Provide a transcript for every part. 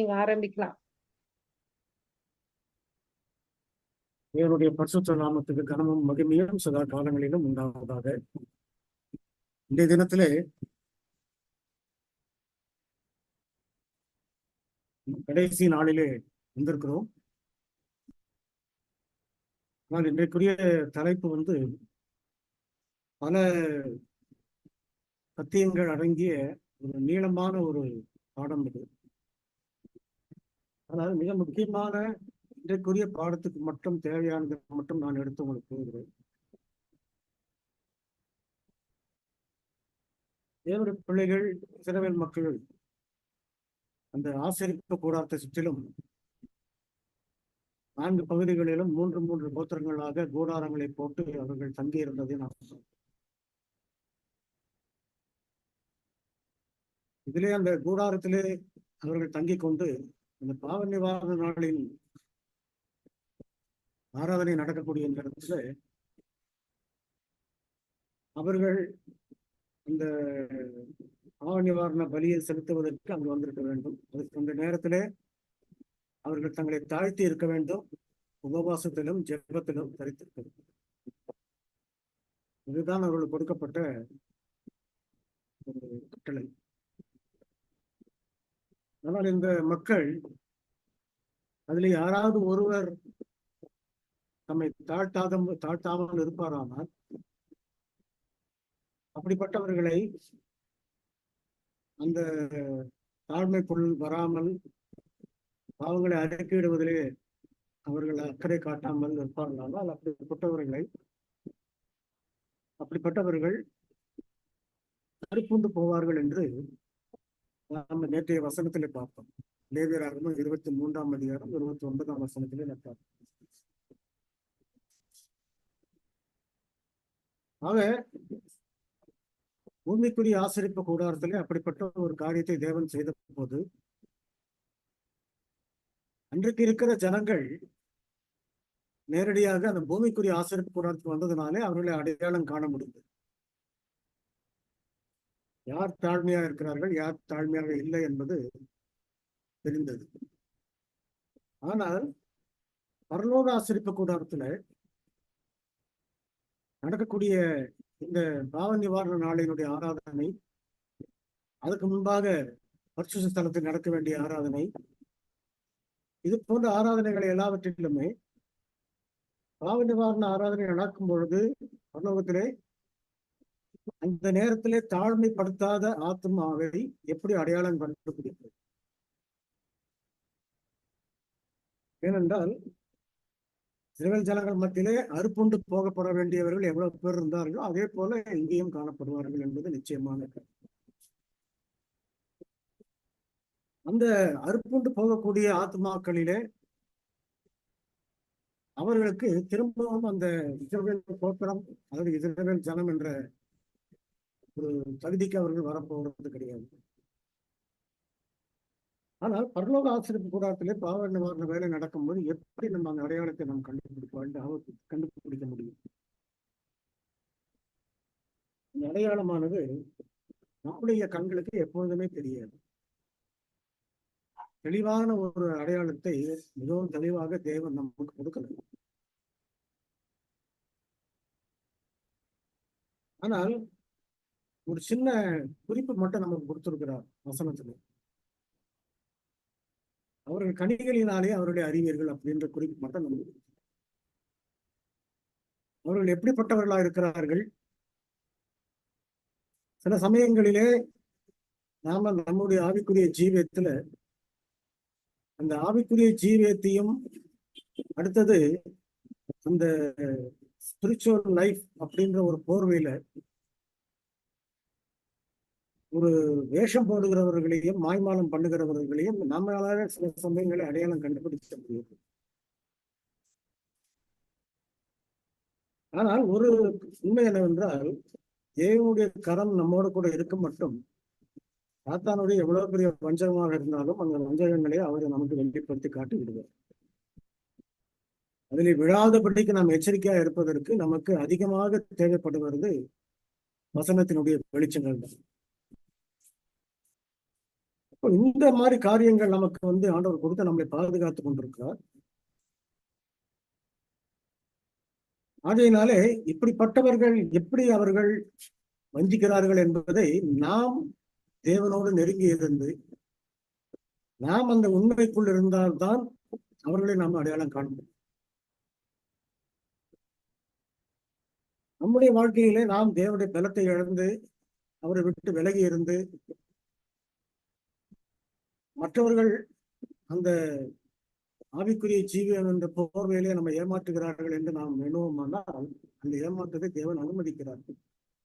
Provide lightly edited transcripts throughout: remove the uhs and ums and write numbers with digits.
நீங்க ஆரம்பிக்கலாம். தேவனுடைய பரிசுத்த நாமத்துக்கு கனமும் மகிமையும் சதா காலங்களிலும் உண்டாவதாக. இந்த தினத்திலே கடைசி நாளிலே வந்திருக்கிறோம். ஆனால் இன்றைக்குரிய தலைப்பு பல சத்தியங்கள் அடங்கிய ஒரு நீளமான ஒரு பாடம் இது. அதாவது மிக முக்கியமான இன்றைக்குரிய பாடத்துக்கு மட்டும் தேவையானதை மட்டும் நான் எடுத்து உங்களுக்கு கூறுகிறேன். தேவனுடைய பிள்ளைகள், இஸ்ரவேல் மக்கள் அந்த ஆசரிப்பு கூடாரத்தை சுற்றிலும் 4 பகுதிகளிலும் 3 கோத்திரங்களாக கூடாரங்களை போட்டு அவர்கள் தங்கியிருந்ததை நான் சொன்னேன். இதிலே அந்த கூடாரத்திலே அவர்கள் தங்கிக் கொண்டு அந்த பாவ நிவாரண நாளின் ஆராதனை நடக்கக்கூடிய நேரத்துல அவர்கள் அந்த பாவ நிவாரண பலியை செலுத்துவதற்கு அங்கு வந்திருக்க வேண்டும். அதுக்கு அந்த நேரத்திலே அவர்கள் தங்களை தாழ்த்தி இருக்க வேண்டும். உபவாசத்திலும் ஜெபத்திலும் தரித்திருக்க வேண்டும். இதுதான் அவர்களுக்கு கொடுக்கப்பட்ட ஒரு கட்டளை. ஆனால் இந்த மக்கள் அதில் யாராவது ஒருவர் தம்மை தாழ்த்தாமல் இருப்பாரானால் அப்படிப்பட்டவர்களை அந்த தாழ்மைக்குள் வராமல் பாவங்களை அறிக்கையிடுவதிலே அவர்கள் அக்கறை காட்டாமல் இருப்பார்களானால் அப்படிப்பட்டவர்கள் அறுப்புண்டு போவார்கள் என்று நம்ம நேற்றைய வசனத்திலே பார்த்தோம். லேவியராகமம் 23ஆம் அதிகாரம் 29ஆம் வசனத்திலே பார்த்தோம். ஆக பூமிக்குரிய ஆசரிப்பு கூடாரத்திலே அப்படிப்பட்ட ஒரு காரியத்தை தேவன் செய்த போது அன்றைக்கு இருக்கிற ஜனங்கள் நேரடியாக அந்த பூமிக்குரிய ஆசரிப்பு கூடாரத்துக்கு வந்ததுனாலே அவர்களை அடையாளம் காண முடிந்தது. யார் தாழ்மையாக இருக்கிறார்கள், யார் தாழ்மையாக இல்லை என்பது தெரிந்தது. ஆனால் பரலோக ஆசரிப்பு கூடாரத்துல நடக்கக்கூடிய இந்த பாவ நிவாரண நாளினுடைய ஆராதனை, அதுக்கு முன்பாக பரிசுத்த ஸ்தலத்தில் நடக்க வேண்டிய ஆராதனை, இது போன்ற ஆராதனைகளை எல்லாவற்றிலுமே பாவ நிவாரண ஆராதனை நடக்கும் பொழுது பரலோகத்திலே அந்த நேரத்திலே தாழ்மைப்படுத்தாத ஆத்மாவை எப்படி அடையாளம் கண்டுபிடிப்பது? ஏனென்றால் இஸ்ரவேல் ஜனங்கள் மத்தியிலே அறுப்புண்டு போகப்பட வேண்டியவர்கள் எவ்வளவு பேர் இருந்தார்களோ அதே போல இங்கேயும் காணப்படுவார்கள் என்பது நிச்சயமான கருத்து. அந்த அறுப்புண்டு போகக்கூடிய ஆத்மாக்களிலே அவர்களுக்கு திரும்பவும் அந்த இஸ்ரவேல் கோத்திரம், அதாவது இஸ்ரவேல் ஜனம் என்ற ஒரு தகுதிக்கு அவர்கள் வரப்போகிறது கிடையாது. ஆனால் பரலோக ஆசரிப்பு கூடாரத்திலே பாவ நிவாரண வேலை நடக்கும்போது எப்படி நம்ம அந்த அடையாளத்தை நாம் கண்டுபிடிக்க முடியும்? இந்த அடையாளமானது நம்முடைய கண்களுக்கு எப்பொழுதுமே தெரியாது. தெளிவான ஒரு அடையாளத்தை மிகவும் தெளிவாக தேவன் நமக்கு கொடுக்கணும். ஆனால் ஒரு சின்ன குறிப்பு மட்டும் நமக்கு கொடுத்திருக்கிறார் வசனத்துல. அவர்கள் கனிகளினாலே அவருடைய அறிவீர்கள் அப்படின்ற குறிப்பு மட்டும் நமக்கு. அவர்கள் எப்படிப்பட்டவர்களா இருக்கிறார்கள்? சில சமயங்களிலே நாம நம்முடைய ஆவிக்குரிய ஜீவியத்துல அந்த ஆவிக்குரிய ஜீவியத்தையும் அடுத்தது அந்த ஸ்பிரிச்சுவல் லைஃப் அப்படின்ற ஒரு போர்வையில ஒரு வேஷம் போடுகிறவர்களையும் மாய்மாலம் பண்ணுகிறவர்களையும் நம்மளால சில சமயங்களை அடையாளம் கண்டுபிடிக்க முடியும். ஆனால் ஒரு உண்மை என்னவென்றால் தேவனுடைய கரம் நம்மோடு கூட இருக்கும் மட்டும் சாத்தானுடைய எவ்வளவு பெரிய வஞ்சகமாக இருந்தாலும் அந்த வஞ்சகங்களை அவரை நமக்கு வெளிப்படுத்தி காட்டி விடுவார். அதில் விழாதபடிக்கு நாம் எச்சரிக்கையா இருப்பதற்கு நமக்கு அதிகமாக தேவைப்படுவது வசனத்தினுடைய வெளிச்சங்கள் தான். இந்த மாதிரி காரியங்கள் நமக்கு ஆண்டவர் கொடுத்து நம்மளை பாதுகாத்து கொண்டிருக்கிறார். ஆகையினாலே இப்படிப்பட்டவர்கள் எப்படி அவர்கள் வஞ்சிக்கிறார்கள் என்பதை நாம் தேவனோடு நெருங்கி இருந்து நாம் அந்த உண்மைக்குள் இருந்தால்தான் அவர்களை நாம் அடையாளம் காண முடியும். நம்முடைய வாழ்க்கையிலே நாம் தேவனுடைய பலத்தை இழந்து அவரை விட்டு விலகி இருந்து மற்றவர்கள் அந்த ஆவிக்குரிய ஜீவன் என்ற போர்வையிலே நம்ம ஏமாற்றுகிறார்கள் என்று நாம் எண்ணுவோமானால் அந்த ஏமாற்றத்தை தேவன் அனுமதிக்கிறார்.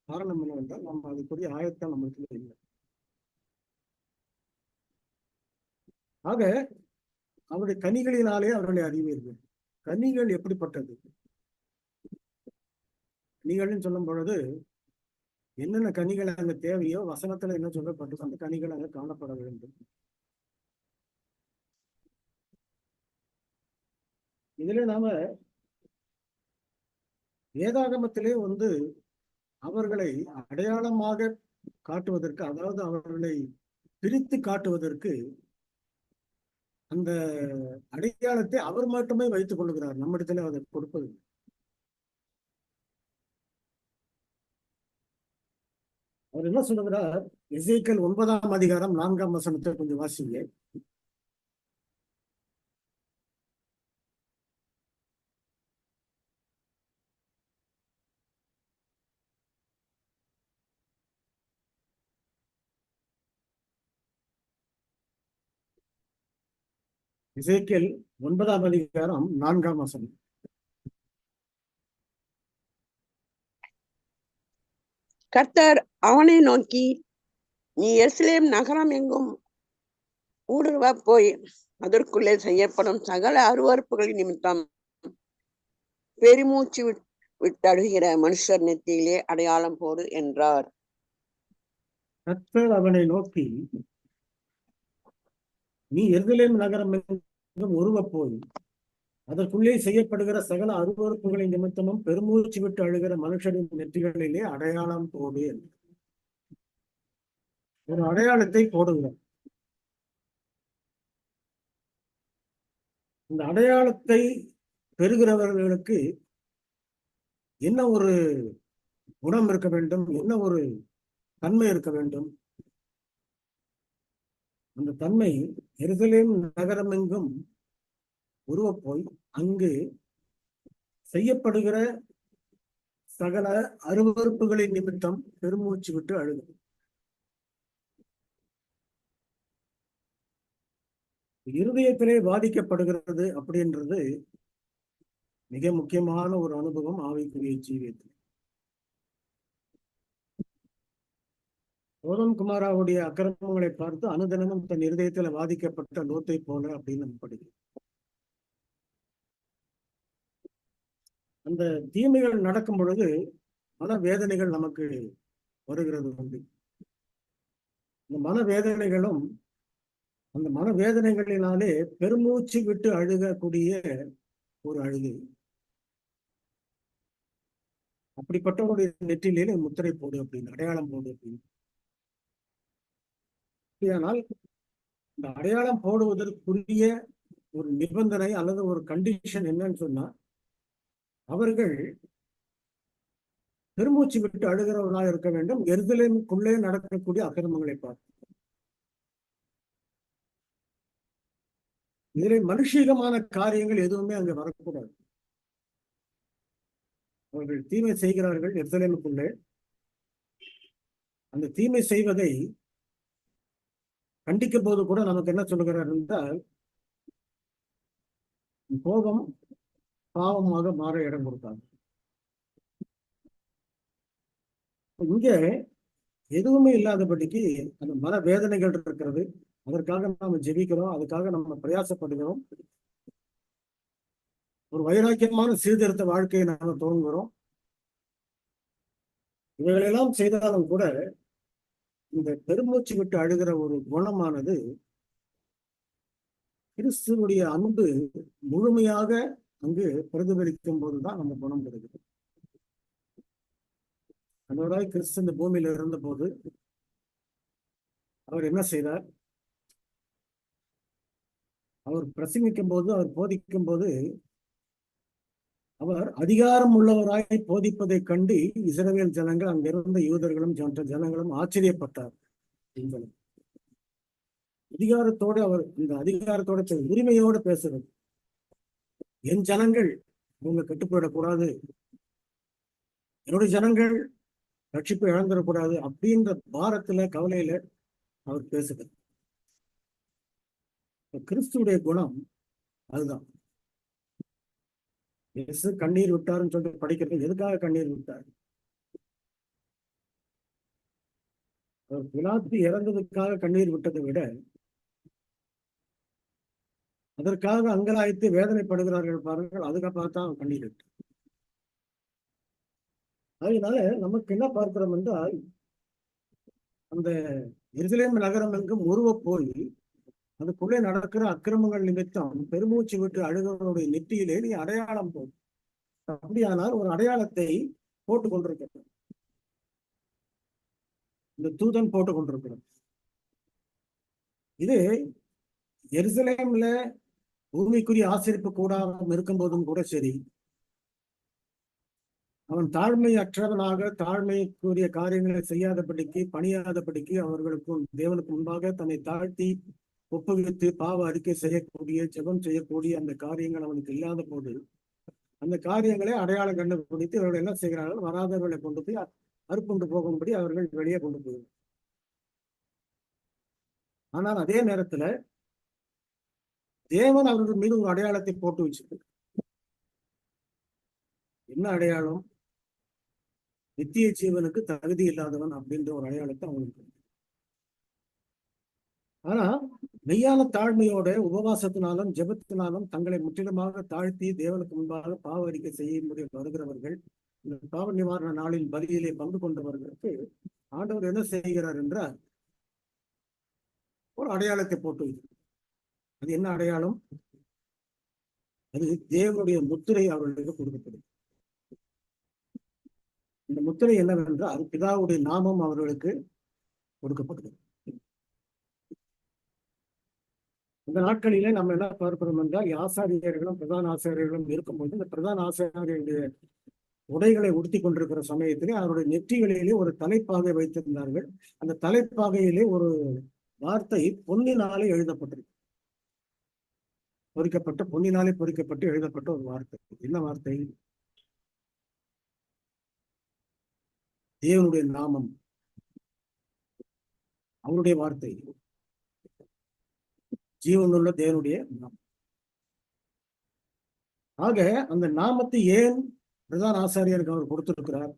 காரணம் என்னவென்றால் நம்ம அதுக்குரிய ஆயத்தம் நம்மளுக்கு இல்லை. ஆக அவருடைய கனிகளினாலே அவர்களை அறிவீர்கள். கனிகள் எப்படிப்பட்டது? கனிகள்னு சொல்லும் பொழுது என்னென்ன கனிகள் அங்க தேவையோ வசனத்துல என்ன சொல்லப்பட்டது அந்த கனிகள் அங்க காணப்பட வேண்டும். இதுல நாம வேதாகமத்திலே அவர்களை அடையாளமாக காட்டுவதற்கு, அதாவது அவர்களை பிரித்து காட்டுவதற்கு அந்த அடையாளத்தை அவர் மட்டுமே வைத்துக் கொள்கிறார். நம்மிடத்துல அதை கொடுப்பது. அவர் என்ன சொல்லுகிறார்? எசேக்கியேல் 9ஆம் அதிகாரம் 4ஆம் வசனத்தை கொஞ்சம் வாசிங்க. எசேக்கியேல் 9ஆம் அதிகாரம் 4ஆம் வசனம். கர்த்தர் அவனை நோக்கி, நீ எருசலேம் நகரம் எங்கும் ஊடுருவ போய் அதற்குள்ளே செய்யப்படும் சகல அருவருப்புகளின் நிமித்தம் பெருமூச்சு விட்டழுகிற மனுஷர் நெத்தியிலே அடையாளம் போடு என்றார். கர்த்தர் அவனை நோக்கி, நீ எருசலேம் நகரம் எங்கும் உருவ போய் அதற்குள்ளே செய்யப்படுகிற சகல அருவருப்புகளின் நிமித்தமும் பெருமூச்சு விட்டு அழுகிற மனுஷரின் நெற்றிகளிலே அடையாளம் போடு என்று ஒரு அடையாளத்தை போடுகிறார். இந்த அடையாளத்தை பெறுகிறவர்களுக்கு என்ன ஒரு குணம் இருக்க வேண்டும், என்ன ஒரு தன்மை இருக்க வேண்டும்? அந்த தன்மை எருசலேம் நகரம் எங்கும் உருவ போய் அங்கு செய்யப்படுகிற சகல அருவருப்புகளின் நிமித்தம் பெருமூச்சு விட்டு அழுகும். இருதயத்திலே பாதிக்கப்படுகிறது அப்படின்றது மிக முக்கியமான ஒரு அனுபவம் ஆவிக்குரிய ஜீவியத்தில். சோதம் குமாராவுடைய அக்கிரமங்களை பார்த்து அனுதினமும் தன் இருதயத்துல பாதிக்கப்பட்ட லோத்தை போல அப்படின்னு நம்ம படிக்கிறோம். அந்த தீமைகள் நடக்கும் பொழுது மனவேதனைகள் நமக்கு வருகிறது உண்டு. இந்த மனவேதனைகளும் அந்த மனவேதனைகளினாலே பெருமூச்சு விட்டு அழுகக்கூடிய ஒரு அழுகை. அப்படிப்பட்டவருடைய நெற்றிலே முத்திரை போடு அப்படின்னு, அடையாளம் போடு அப்படின்னு. ஆனால் இந்த அடையாளம் போடுவதற்குரிய ஒரு நிபந்தனை அல்லது ஒரு கண்டிஷன் என்னன்னு சொன்னா, அவர்கள் பெருமூச்சு விட்டு அழுகிறவர்களாக இருக்க வேண்டும். எருசலேமுக்குள்ளே நடக்கக்கூடிய அக்கிரமங்களை பார்த்து. இதில் மனுஷீகமான காரியங்கள் எதுவுமே அங்க வரக்கூடாது. அவர்கள் தீமை செய்கிறார்கள் எருசலேமுக்குள்ளே. அந்த தீமை செய்வதை கண்டிக்கும் போது கூட நமக்கு என்ன சொல்லுகிறார் என்றால், கோபம் பாவமாக மாற இடம் கொடுத்தாங்க. இங்க எதுவுமே இல்லாதபடிக்கு அந்த மன வேதனைகள் இருக்கிறது. அதற்காக நாம ஜெபிக்கிறோம், அதுக்காக நம்ம பிரயாசப்படுகிறோம். ஒரு வைராக்கியமான சீர்திருத்த வாழ்க்கையை நாம துவங்குகிறோம். இவைகளெல்லாம் செய்தாலும் கூட இந்த பெருமூச்சு விட்டு அழுகிற ஒரு குணமானது கிறிஸ்துவனுடைய அன்பு முழுமையாக அங்கு பிரதிபலிக்கும் போதுதான் நம்ம குணம் கிடைக்குது. அந்தவராய் கிறிஸ்து இந்த பூமியில இருந்த போது அவர் என்ன செய்தார்? அவர் பிரசங்கிக்கும் போது, அவர் போதிக்கும் போது, அவர் அதிகாரம் உள்ளவராய் போதிப்பதை கண்டு இஸ்ரவேல் ஜனங்கள், அங்கிருந்த யூதர்களும் மற்ற ஜனங்களும் ஆச்சரியப்பட்டார். அதிகாரத்தோடு அவர் இந்த அதிகாரத்தோட உரிமையோடு பேசுறது. என் ஜனங்கள் அவங்க கட்டுப்படக்கூடாது, என்னுடைய ஜனங்கள் ரட்சிப்பு இழந்துடக்கூடாது அப்படின்ற பாரத்துல, கவலையில அவர் பேசுகிறார். கிறிஸ்துடைய குணம் அதுதான். இயேசு கண்ணீர் விட்டாருன்னு சொல்லிட்டு படிக்கிறது எதுக்காக கண்ணீர் விட்டார்? அவர் பிலாத்து இறந்ததுக்காக கண்ணீர் விட்டதை விட அதற்காக அங்கலாய்த்து வேதனைப்படுகிறார்கள் பாருங்கள், அதுக்காக தான் கண்ணீர் விட்டார். அதனால நமக்கு என்ன பார்க்கிறோம் என்றால், அந்த எருசலேம் நகரம் எங்கும் உருவ போய் அதுக்குள்ளே நடக்கிற அக்கிரமங்கள் நிமித்தம் பெருமூச்சு விட்டு அழுகிறவனுடைய நெற்றியிலே நீ அடையாளம் போடும். அப்படியானால் ஒரு அடையாளத்தை போட்டுக் கொண்டிருக்கிறார், இந்த தூதன் போட்டுக் கொண்டிருக்கிறார். இது எருசலேம்ல பூமிக்குரிய ஆசரிப்பு கூடாரம் இருக்கும் போதும் கூட சரி, அவன் தாழ்மையற்றவனாக தாழ்மைக்குரிய காரியங்களை செய்யாதபடிக்கு, பணியாதபடிக்கு, அவர்களுக்கும் தேவனுக்கு முன்பாக தன்னை தாழ்த்தி ஒப்புவித்து பாவ அறிக்கை செய்யக்கூடிய, ஜெபம் செய்யக்கூடிய அந்த காரியங்கள் அவனுக்கு இல்லாத போது, அந்த காரியங்களை அடையாளம் கண்டுபிடித்து அவர்கள் என்ன செய்கிறார்கள்? வராதவர்களை கொண்டு போய் அறுப்புண்டு போகும்படி அவர்கள் வெளியே கொண்டு போகிறார்கள். ஆனால் அதே நேரத்துல தேவன் அவர்கள் மீது ஒரு அடையாளத்தை போட்டு வச்சிருக்கு. என்ன அடையாளம்? நித்திய ஜீவனுக்கு தகுதி இல்லாதவன் அப்படின்ற ஒரு அடையாளத்தை அவனுக்கு. ஆனா மெய்யான தாழ்மையோட உபவாசத்தினாலும் ஜெபத்தினாலும் தங்களை முற்றிலுமாக தாழ்த்தி தேவனுக்கு முன்பாக பாவ அறிக்கை செய்ய முடிய வருகிறவர்கள், இந்த பாவ நிவாரண நாளின் பலியிலே பங்கு கொண்டவர்களுக்கு ஆண்டவர் என்ன செய்கிறார் என்றால் ஒரு அடையாளத்தை போட்டு. அது என்ன அடையாளம்? அது தேவனுடைய முத்திரை அவர்களுக்கு கொடுக்கப்படும். இந்த முத்திரை என்னவென்றால் பிதாவுடைய நாமம் அவர்களுக்கு கொடுக்கப்படுகிறது. இந்த நாட்களிலே நம்ம என்ன பார்க்கிறோம் என்றால், ஆசாரியர்களும் பிரதான ஆசிரியர்களும் இருக்கும்போது இந்த பிரதான ஆசிரியர்களுடைய உடைகளை உடுத்தி கொண்டிருக்கிற சமயத்திலே அவருடைய நெற்றிகளிலே ஒரு தலைப்பாகை வைத்திருந்தார்கள். அந்த தலைப்பாகையிலே ஒரு வார்த்தை பொன்னினாலே எழுதப்பட்டிருக்கு. பொன்னினாலே பொறிக்கப்பட்டு எழுதப்பட்ட ஒரு வார்த்தை. என்ன வார்த்தை? தேவனுடைய நாமம், அவருடைய வார்த்தை, ஜீவனுள்ள தேவனுடைய நாமம். ஆக அந்த நாமத்தை ஏன் பிரதான ஆசாரியருக்கு அவர் கொடுத்திருக்கிறார்?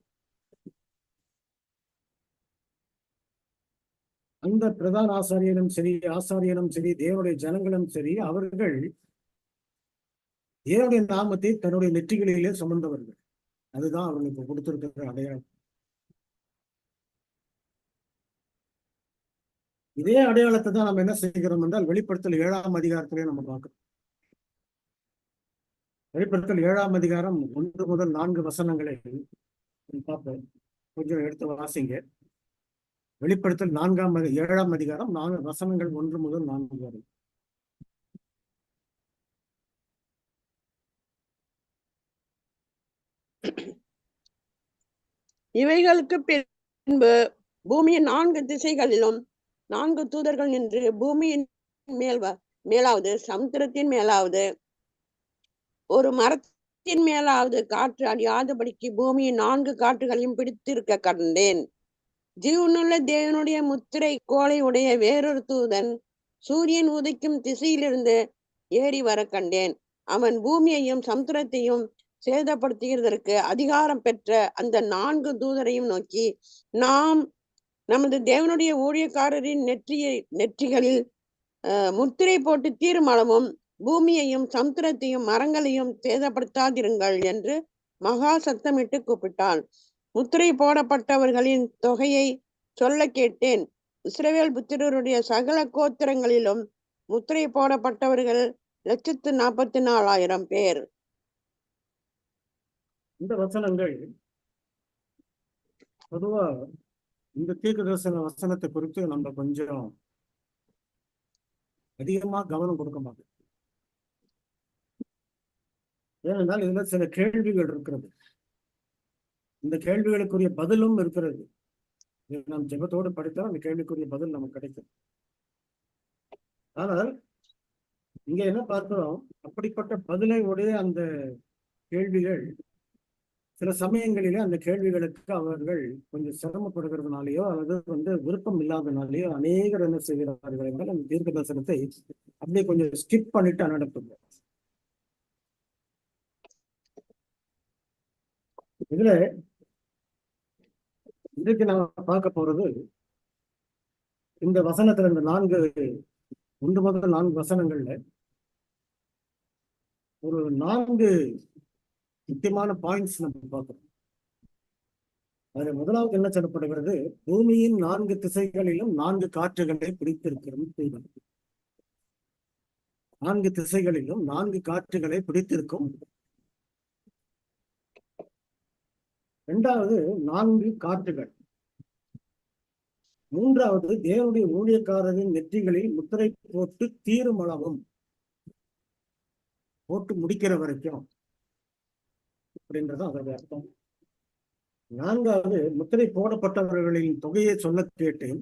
அந்த பிரதான ஆசாரியனும் சரி, தேவனுடைய ஜனங்களும் சரி, அவர்கள் தேவனுடைய நாமத்தை தன்னுடைய நெற்றிகளிலே சுமந்தவர்கள். அதுதான் அவர்களுக்கு கொடுத்திருக்கிற அடையாளம். இதே அடையாளத்தை தான் நம்ம என்ன செய்கிறோம் என்றால், வெளிப்படுத்தல் 7ஆம் அதிகாரத்திலே நம்ம பார்க்கிறோம். வெளிப்படுத்தல் 7ஆம் அதிகாரம் 1 முதல் 4 வசனங்களை பார்ப்போம். கொஞ்சம் எடுத்து வாசிங்க. வெளிப்படுத்தல் 7ஆம் அதிகாரம் 4 வசனங்கள் 1 முதல் 4 வரை. இவைகளுக்கு பின்பு பூமியின் 4 திசைகளிலும் 4 தூதர்கள் நின்று பூமியின் மேலாவது, சமுத்திரத்தின் மேலாவது, ஒரு மரத்தின் மேலாவது காற்று அடியாதபடிக்கு பூமியின் 4 காற்றுகளையும் பிடித்திருக்க கண்டேன். ஜீவனுள்ள தேவனுடைய முத்திரை கோலை உடைய வேறொரு தூதன் சூரியன் உதிக்கும் திசையிலிருந்து ஏறி வர கண்டேன். அவன் பூமியையும் சமுத்திரத்தையும் சேதப்படுத்துகிறதற்கு அதிகாரம் பெற்ற அந்த 4 தூதரையும் நோக்கி, நாம் நமது தேவனுடைய ஊழியக்காரரின் நெற்றிகளில் முத்திரை போட்டு தீர்மானமும் பூமியையும் சமுத்திரத்தையும் மரங்களையும் சேதப்படுத்தாதிருங்கள் என்று மகா சத்தமிட்டு கூப்பிட்டான். முத்திரை போடப்பட்டவர்களின் தொகையை சொல்ல கேட்டேன். இஸ்ரவேல் புத்திரருடைய சகல கோத்திரங்களிலும் முத்திரை போடப்பட்டவர்கள் 144,000 பேர். இந்த வசனங்கள் பொதுவா இந்த தீர்க்கதரிசன வசனத்தை குறித்து நம்ம கொஞ்சம் அதிகமா கவனம் கொடுக்க மாட்டோம். ஏனென்றால் இதுல சில கேள்விகள் இருக்கிறது. இந்த கேள்விகளுக்குரிய பதிலும் இருக்கிறது. நாம் ஜெபத்தோடு படித்தால் அந்த கேள்விக்குரிய பதில் நமக்கு கிடைக்கும். ஆனால் இங்க என்ன பார்க்கிறோம், அப்படிப்பட்ட பதிலை உடைய அந்த கேள்விகள் சில சமயங்களிலே அந்த கேள்விகளுக்கு அவர்கள் கொஞ்சம் சிரமப்படுகிறதுனாலயோ அல்லது விருப்பம் இல்லாதனாலேயோ அநேகர் என்ன செய்கிறார்கள் என்றால் அந்த தீர்க்க தரிசனத்தை அப்படியே கொஞ்சம் ஸ்கிப் பண்ணிட்டு நடப்புங்க. இதுல இன்றைக்கு நாம பார்க்க போறது இந்த வசனத்துல, இந்த 1 முதல் 4 வசனங்கள்ல ஒரு 4 முக்கியமான பாயிண்ட்ஸ் நம்ம பார்க்கிறோம். அதுல முதலாவது என்ன சொல்லப்படுகிறது, பூமியின் 4 திசைகளிலும் 4 காற்றுகளை பிடித்திருக்கிறோம். 4 திசைகளிலும் 4 காற்றுகளை பிடித்திருக்கும். 2வது 4 காற்றுகள். 3வது தேவனுடைய ஊழியக்காரரின் நெற்றிகளில் முத்திரை போட்டு தீரும் அளவும், போட்டு முடிக்கிற வரைக்கும் அப்படின்றது அதோட அர்த்தம். 4வது முத்திரை போடப்பட்டவர்களின் தொகையை சொல்ல கேட்டேன்.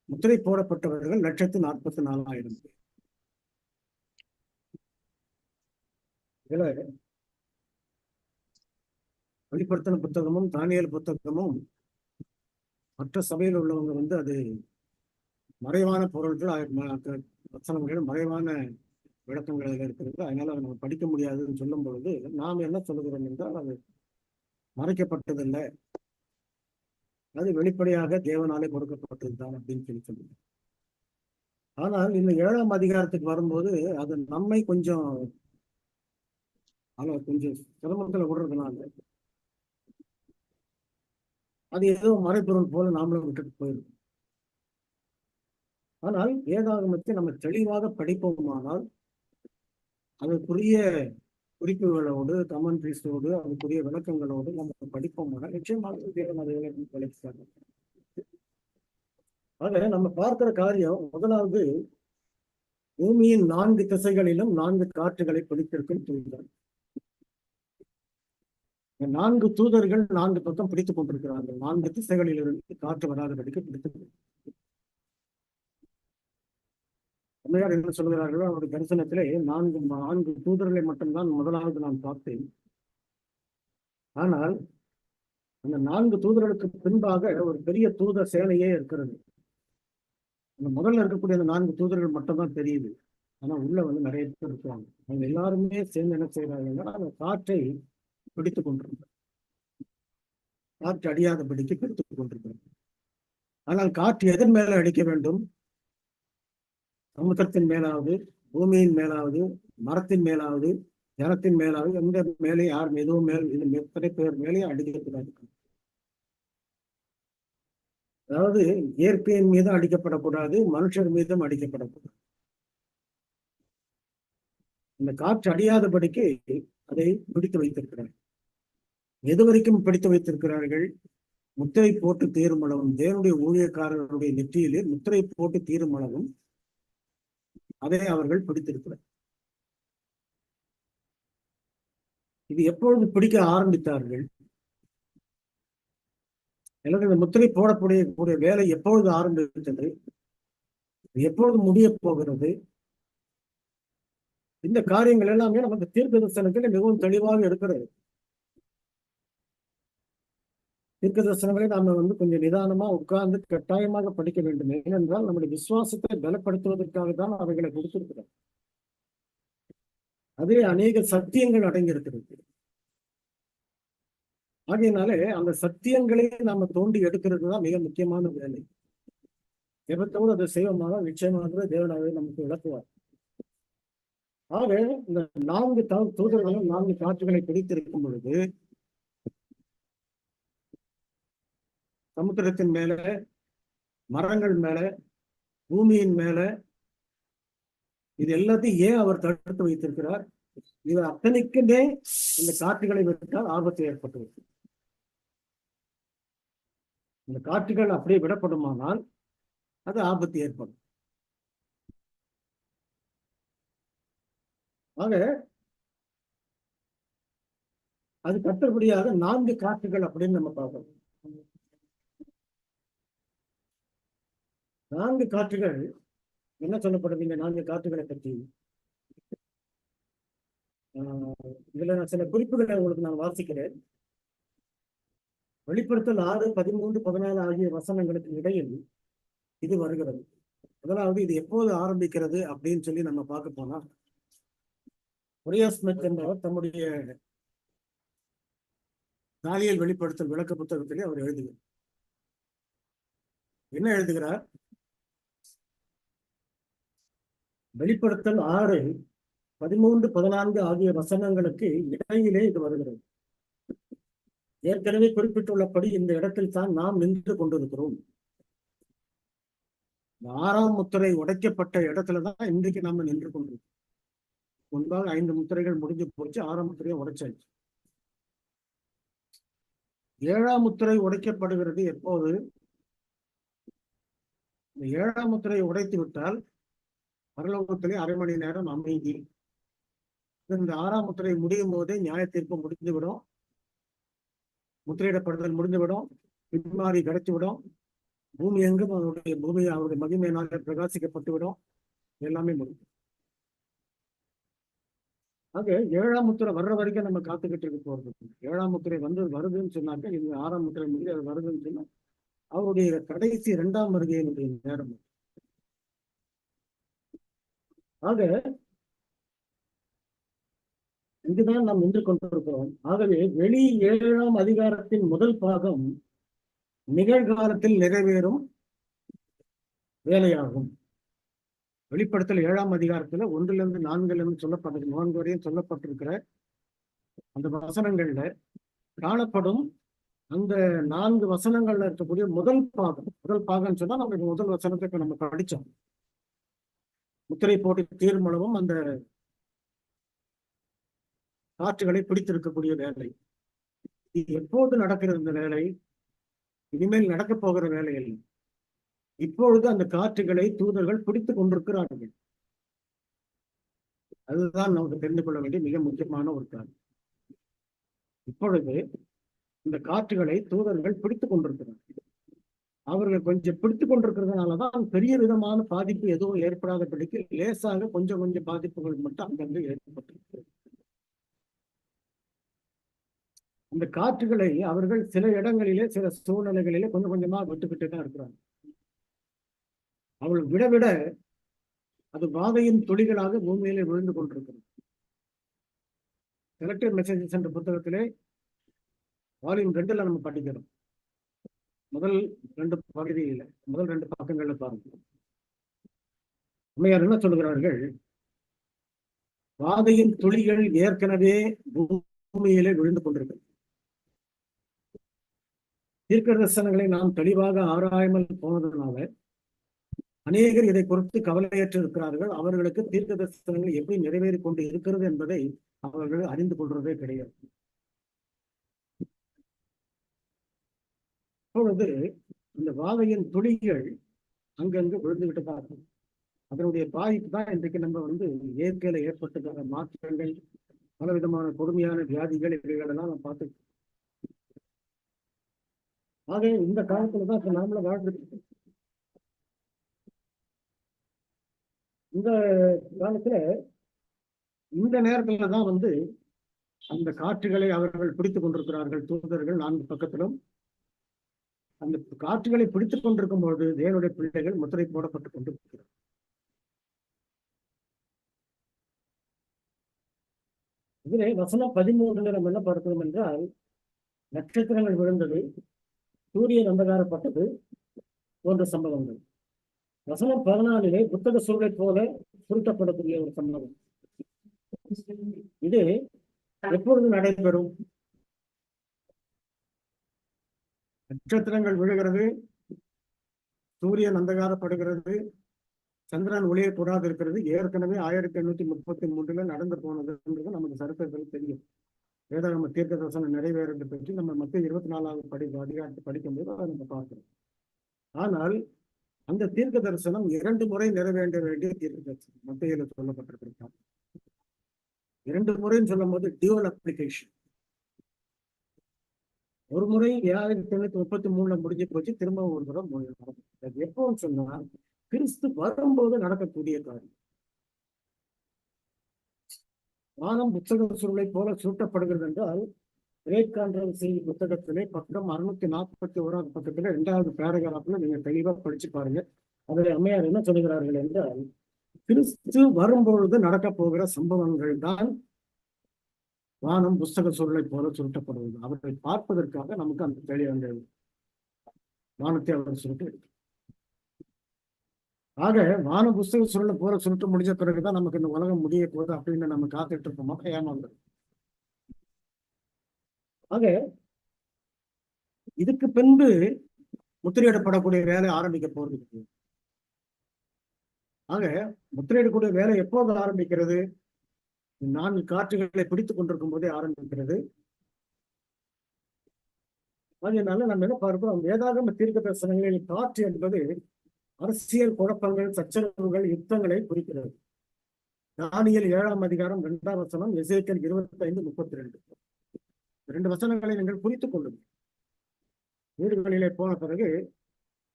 முத்திரை போடப்பட்டவர்கள் 1,44,000 பேர். இதுல வெளிப்படுத்தின புத்தகமும் தானியேல் புத்தகமும் மற்ற சபையில் உள்ளவங்க அது மறைவான பொருட்கள், வசனங்கள் மறைவான விளக்கங்கள் இருக்கிறது. அதனால அதை நம்ம படிக்க முடியாதுன்னு சொல்லும் பொழுது நாம் என்ன சொல்லுகிறோம் என்றால், அது மறைக்கப்பட்டதில்லை, அது வெளிப்படையாக தேவனாலே கொடுக்கப்பட்டதுதான் அப்படின்னு சொல்லுங்க. ஆனால் இந்த 7ஆம் அதிகாரத்துக்கு வரும்போது அது நம்மை கொஞ்சம் சிரமத்துல விடுறதுனால அது ஏதோ மறைப்பொருள் போல நாமளும் விட்டுட்டு போயிருக்கோம். ஆனால் வேதாகமத்தை நம்ம தெளிவாக படிப்போமானால் அதற்குரிய குறிப்புகளோடு, கமெண்ட்ரிஸோடு, அதுக்குரிய விளக்கங்களோடு நம்ம படிப்போமானால் நிச்சயமாக. ஆக நம்ம பார்க்கிற காரியம், முதலாவது பூமியின் 4 திசைகளிலும் 4 காற்றுகளை பிடித்திருக்கும் தூதர். 4 தூதர்கள் 4 பக்கம் பிடித்துக் கொண்டிருக்கிறார்கள். 4 திசைகளில் இருந்து காற்று வராதபடிக்கு பிடித்து. அம்மையார் என்ன சொல்கிறார்களோ, அவருடைய தரிசனத்திலே 4 தூதர்களை மட்டும்தான் முதலாவது நான் பார்த்தேன். ஆனால் அந்த 4 தூதர்களுக்கு பின்பாக ஒரு பெரிய தூதர் சேனையே இருக்கிறது. அந்த முதல்ல இருக்கக்கூடிய அந்த 4 தூதர்கள் மட்டும்தான் தெரியுது. ஆனா உள்ள நிறைய பேர் இருக்காங்க. அவங்க எல்லாருமே சேர்ந்து என்ன செய்யறாங்கன்னா, அந்த காற்றை பிடித்துக் கொண்டிருக்கிறார். காற்று அடியாதபடிக்கு பிடித்துக் கொண்டிருக்கிறார். ஆனால் காற்று எதன் மேல அடிக்க வேண்டும்? சமுத்திரத்தின் மேலாவது, பூமியின் மேலாவது, மரத்தின் மேலாவது, ஜனத்தின் மேலாவது, எந்த மேலே யார் எதுவும் எத்தனை பேர் மேலேயும் அடிக்கப்படாது. அதாவது இயற்கையின் மீதும் அடிக்கப்படக்கூடாது, மனுஷர் மீதும் அடிக்கப்படக்கூடாது. இந்த காற்று அடியாதபடிக்கு அதை பிடித்து வைத்திருக்கிறார்கள். எது வரைக்கும் பிடித்து வைத்திருக்கிறார்கள்? முத்திரை போட்டு தீரும் அளவும், தேவனுடைய ஊழியக்காரர்களுடைய நெற்றியிலே முத்திரை போட்டு தீரும் அளவும் அதை அவர்கள் பிடித்திருக்கிறார். இது எப்பொழுது பிடிக்க ஆரம்பித்தார்கள்? அல்லது இந்த முத்திரை போடக்கூடிய வேலை எப்பொழுது ஆரம்பித்தது? எப்பொழுது முடிய போகிறது? இந்த காரியங்கள் எல்லாமே நமக்கு தீர்க்க தரிசனத்தில் மிகவும் தெளிவாக இருக்கிறது. தீர்க்க தரிசனங்களை நாம கொஞ்சம் நிதானமா உட்கார்ந்து கட்டாயமாக படிக்க வேண்டும். ஏனென்றால் நம்முடைய விசுவாசத்தை பலப்படுத்துவதற்காக தான் அவைகளை கொடுத்திருக்கிறோம். அதிலே அநேக சத்தியங்கள் அடங்கி இருக்கிறது. ஆகையினாலே அந்த சத்தியங்களை நாம தோண்டி எடுக்கிறது தான் மிக முக்கியமான வேலை. ஜெபத்தோடு அதை செய்வோமாக நிச்சயமாக தேவனாவே நமக்கு விளக்குவார். ஆக இந்த 4 தூதர்களும் 4 காற்றுகளை பிடித்திருக்கும் பொழுது சமுத்திரத்தின் மேல, மரங்கள் மேல, பூமியின் மேல, இது எல்லாத்தையும் ஏன் அவர் தடுத்து வைத்திருக்கிறார்? இவர் அத்தனைக்குமே இந்த காற்றுகளை விட்டால் ஆபத்து ஏற்பட்டு, இந்த காற்றுகள் அப்படியே விடப்படுமானால் அது ஆபத்து ஏற்படும். ஆக அதுக்கு அடுத்தபடியாக 4 காற்றுகள் அப்படின்னு நம்ம பார்க்கணும். 4 காற்றுகள் என்ன சொல்லப்படுது இந்த 4 காற்றுகளை பற்றி? இதுல நான் சில குறிப்புகளை உங்களுக்கு நான் வாசிக்கிறேன். வெளிப்படுத்தல் 6, 13, 14 ஆகிய வசனங்களுக்கு இடையில் இது வருகிறது. முதலாவது இது எப்போது ஆரம்பிக்கிறது அப்படின்னு சொல்லி நம்ம பார்க்க போனா, ஒரியா ஸ்மித் என்பவர் தம்முடைய தானியேல் வெளிப்படுத்தல் விளக்க புத்தகத்திலே அவர் எழுதுகிறார். என்ன எழுதுகிறார்? வெளிப்படுத்தல் 6, 13, 14 ஆகிய வசனங்களுக்கு இடையிலே இது வருகிறது. ஏற்கனவே குறிப்பிட்டுள்ளபடி இந்த இடத்தில் தான் நாம் நின்று கொண்டிருக்கிறோம். 6ஆம் முத்திரை உடைக்கப்பட்ட இடத்துலதான் இன்றைக்கு நாம நின்று கொண்டிருக்கோம். முன்பாக 5 முத்திரைகள் முடிஞ்சு போச்சு, 6ஆம் முத்திரையை உடைச்சாச்சு. 7ஆம் முத்திரை உடைக்கப்படுகிறது எப்போது? இந்த 7ஆம் முத்திரையை உடைத்து விட்டால் பரலோகத்திலே அரை மணி நேரம் அமைதி. இந்த 6ஆம் முத்திரை முடியும் போதே நியாய தீர்ப்பு முடிந்துவிடும், முத்திரையிடப்படுதல் முடிந்துவிடும், பின்மாறி கிடைத்துவிடும், பூமி எங்கும் அவருடைய மகிமையினால பிரகாசிக்கப்பட்டுவிடும், எல்லாமே முடியும். ஆக 7ஆம் முத்திரை வர்ற வரைக்கும் நம்ம காத்துக்கிட்டு இருக்க போறது. 7ஆம் முத்திரை வருதுன்னு சொன்னாக்க இந்த 6ஆம் முத்திரை முடிஞ்சு அது வருதுன்னு சொன்னா அவருடைய கடைசி 2ஆம் வருகையினுடைய நேரம். ஆக இங்குதான் நாம் நின்று கொண்டிருக்கிறோம். ஆகவே வெளி 7ஆம் அதிகாரத்தின் முதல் பாகம் நிகழ்காலத்தில் நிறைவேறும் வேலையாகும். வெளிப்படுத்தல் 7ஆம் அதிகாரத்துல 1 to 4 வரையும் சொல்லப்பட்டிருக்கிற அந்த வசனங்கள்ல காணப்படும் அந்த 4 வசனங்கள்ல இருக்கக்கூடிய முதல் பாகம் சொன்னா நம்ம முதல் வசனத்தை நம்ம படிச்சோம். முத்திரை போட்டு தீர்மானமும் அந்த காற்றுகளை பிடித்திருக்கக்கூடிய வேலை. இது எப்போது நடக்கிறது? இந்த வேலை இனிமேல் நடக்க போகிற வேலையில் இப்பொழுது அந்த காற்றுகளை தூதர்கள் பிடித்துக் கொண்டிருக்கிறார்கள். அதுதான் நமக்கு தெரிந்து கொள்ள வேண்டிய மிக முக்கியமான ஒரு காரணம். இப்பொழுது இந்த காற்றுகளை தூதர்கள் பிடித்துக் கொண்டிருக்கிறார்கள். அவர்கள் கொஞ்சம் பிடித்துக் கொண்டிருக்கிறதுனாலதான் பெரிய விதமான பாதிப்பு எதுவும் ஏற்படாதபடிக்கு லேசாக கொஞ்சம் பாதிப்புகள் மட்டும் அங்கங்கே ஏற்பட்டிருக்கு. அந்த காற்றுகளை அவர்கள் சில இடங்களிலே சில சூழ்நிலைகளிலே கொஞ்சம் கொஞ்சமா விட்டுக்கிட்டு தான் இருக்கிறாங்க. அவள் விட அது வாதையின் துளிகளாக பூமியிலே விழுந்து கொண்டிருக்கிறது. செலக்டட் மெசேஜஸ் என்ற புத்தகத்திலே வால்யூம் 2ல நம்ம படிக்கிறோம். முதல் 2 பகுதியில முதல் 2 பக்கங்கள்ல பாருங்க. அம்மையார் என்ன சொல்கிறார்கள்? வாதையின் துளிகள் ஏற்கனவே பூமியிலே விழுந்து கொண்டிருக்கிறது. தீர்க்க தரிசனங்களை நாம் தெளிவாக ஆராயாமல் போனதுனால அநேகர் இதை குறித்து கவலையற்று இருக்கிறார்கள். அவர்களுக்கு தீர்க்க தரிசனங்கள் எப்படி நிறைவேறி கொண்டு இருக்கிறது என்பதை அவர்கள் அறிந்து கொள்றதே கிடையாது. அப்பொழுது இந்த வாதையின் துளிகள் அங்கங்கு விழுந்துகிட்டு தான் இருக்கும். அதனுடைய பாதிப்பு தான் இன்றைக்கு நம்ம இயற்கையில ஏற்பட்டுக்கிற மாற்றங்கள், பலவிதமான கொடுமையான வியாதிகள், இவைகளெல்லாம் நம்ம பார்த்து. ஆக இந்த காலத்துலதான் இப்ப நாமள வாழ்ந்துட்டு. இந்த காலத்துல இந்த நேரத்துலதான் அந்த காற்றுகளை அவர்கள் பிடித்துக் கொண்டிருக்கிறார்கள். தூதர்கள் 4 பக்கத்திலும் அந்த காற்றுகளை பிடித்துக் கொண்டிருக்கும் பொழுது தேவனுடைய பிள்ளைகள் முத்திரை போடப்பட்டுக் கொண்டிருக்கிறார். இதிலே வசனம் 13 நம்ம என்ன பார்க்கிறோம் என்றால், நட்சத்திரங்கள் விழுந்தது, சூரியன் அந்தகாரப்பட்டது போன்ற சம்பவங்கள். வசனம் 14 புத்தக சூழலை போல சுருட்டப்படக்கூடிய ஒரு சம்பவம். இது எப்பொழுது நடைபெறும்? நட்சத்திரங்கள் விழுகிறது, சூரியன் அந்தகாரப்படுகிறது, சந்திரன் ஒளியை கூடாது இருக்கிறது. ஏற்கனவே 1833 நடந்து போனதுன்றது நமக்கு சரித்திரத்தில் தெரியும். வேதாகம தீர்க்க தரிசனம் நிறைவேறது பற்றி நம்ம மத்திய 24வது அதிகாரத்தை படிக்கும்போது அதை நம்ம பார்க்கிறோம். ஆனால் அந்த தீர்க்க தரிசனம் 2 முறை நிறைவேற்ற வேண்டிய தீர்க்க தரிசனம் மத்தியில சொல்லப்பட்டிருக்கிறார். 2 முறைன்னு சொல்லும் போது டியூவல் அப்ளிகேஷன். ஒரு முறை 1933 முடிஞ்சு போச்சு, திரும்ப ஒரு முறை நடக்கும். எப்போன்னு சொன்னா கிறிஸ்து வரும்போது நடக்கக்கூடிய காரியம். வானம் புத்தக சுருளை போல சுருட்டப்படுகிறது என்றால் கிரேட் கான்ஃபரன்ஸ் புத்தகத்திலே பக்கம் 641 பக்கத்துல 2வது பேராகிராஃப்ல நீங்க தெளிவா படிச்சு பாருங்க. அதில் அம்மையார் என்ன சொல்கிறார்கள் என்றால், கிறிஸ்து வரும்பொழுது நடக்க போகிற சம்பவங்கள் தான் வானம் புஸ்தக சுருளை போல சுருட்டப்படுவது. அவர்களை பார்ப்பதற்காக நமக்கு அந்த தெளிவான வானத்தை அவர் சுருட்டு. ஆக வான புஸ்தக சுருளை போல சுருட்டு முடிஞ்ச பிறகுதான் நமக்கு இந்த உலகம் முடிய போகுது அப்படின்னு நம்ம காத்துட்டு இருப்போமா? ஏமாந்தது. ஆக இதுக்கு பின்பு முத்திரையிடப்படக்கூடிய வேலை ஆரம்பிக்க போறது. ஆக முத்திரையிடக்கூடிய வேலை எப்போது ஆரம்பிக்கிறது? 4 காற்றுகளை பிடித்துக் கொண்டிருக்கும் போதே ஆரம்பிக்கிறது. அதனால நம்ம என்ன பார்க்கிறோம், வேதாகம தீர்க்க தரிசனங்களில் காற்று என்பது அரசியல் குழப்பங்கள், சச்சரவுகள், யுத்தங்களை குறிக்கிறது. தானியேல் 7ஆம் அதிகாரம் 2ஆம் வசனம், எசேக்கியேல் 25:32. 2 வசனங்களை நீங்கள் குறித்துக் கொள்ளுங்கள். வீடுகளிலே போன பிறகு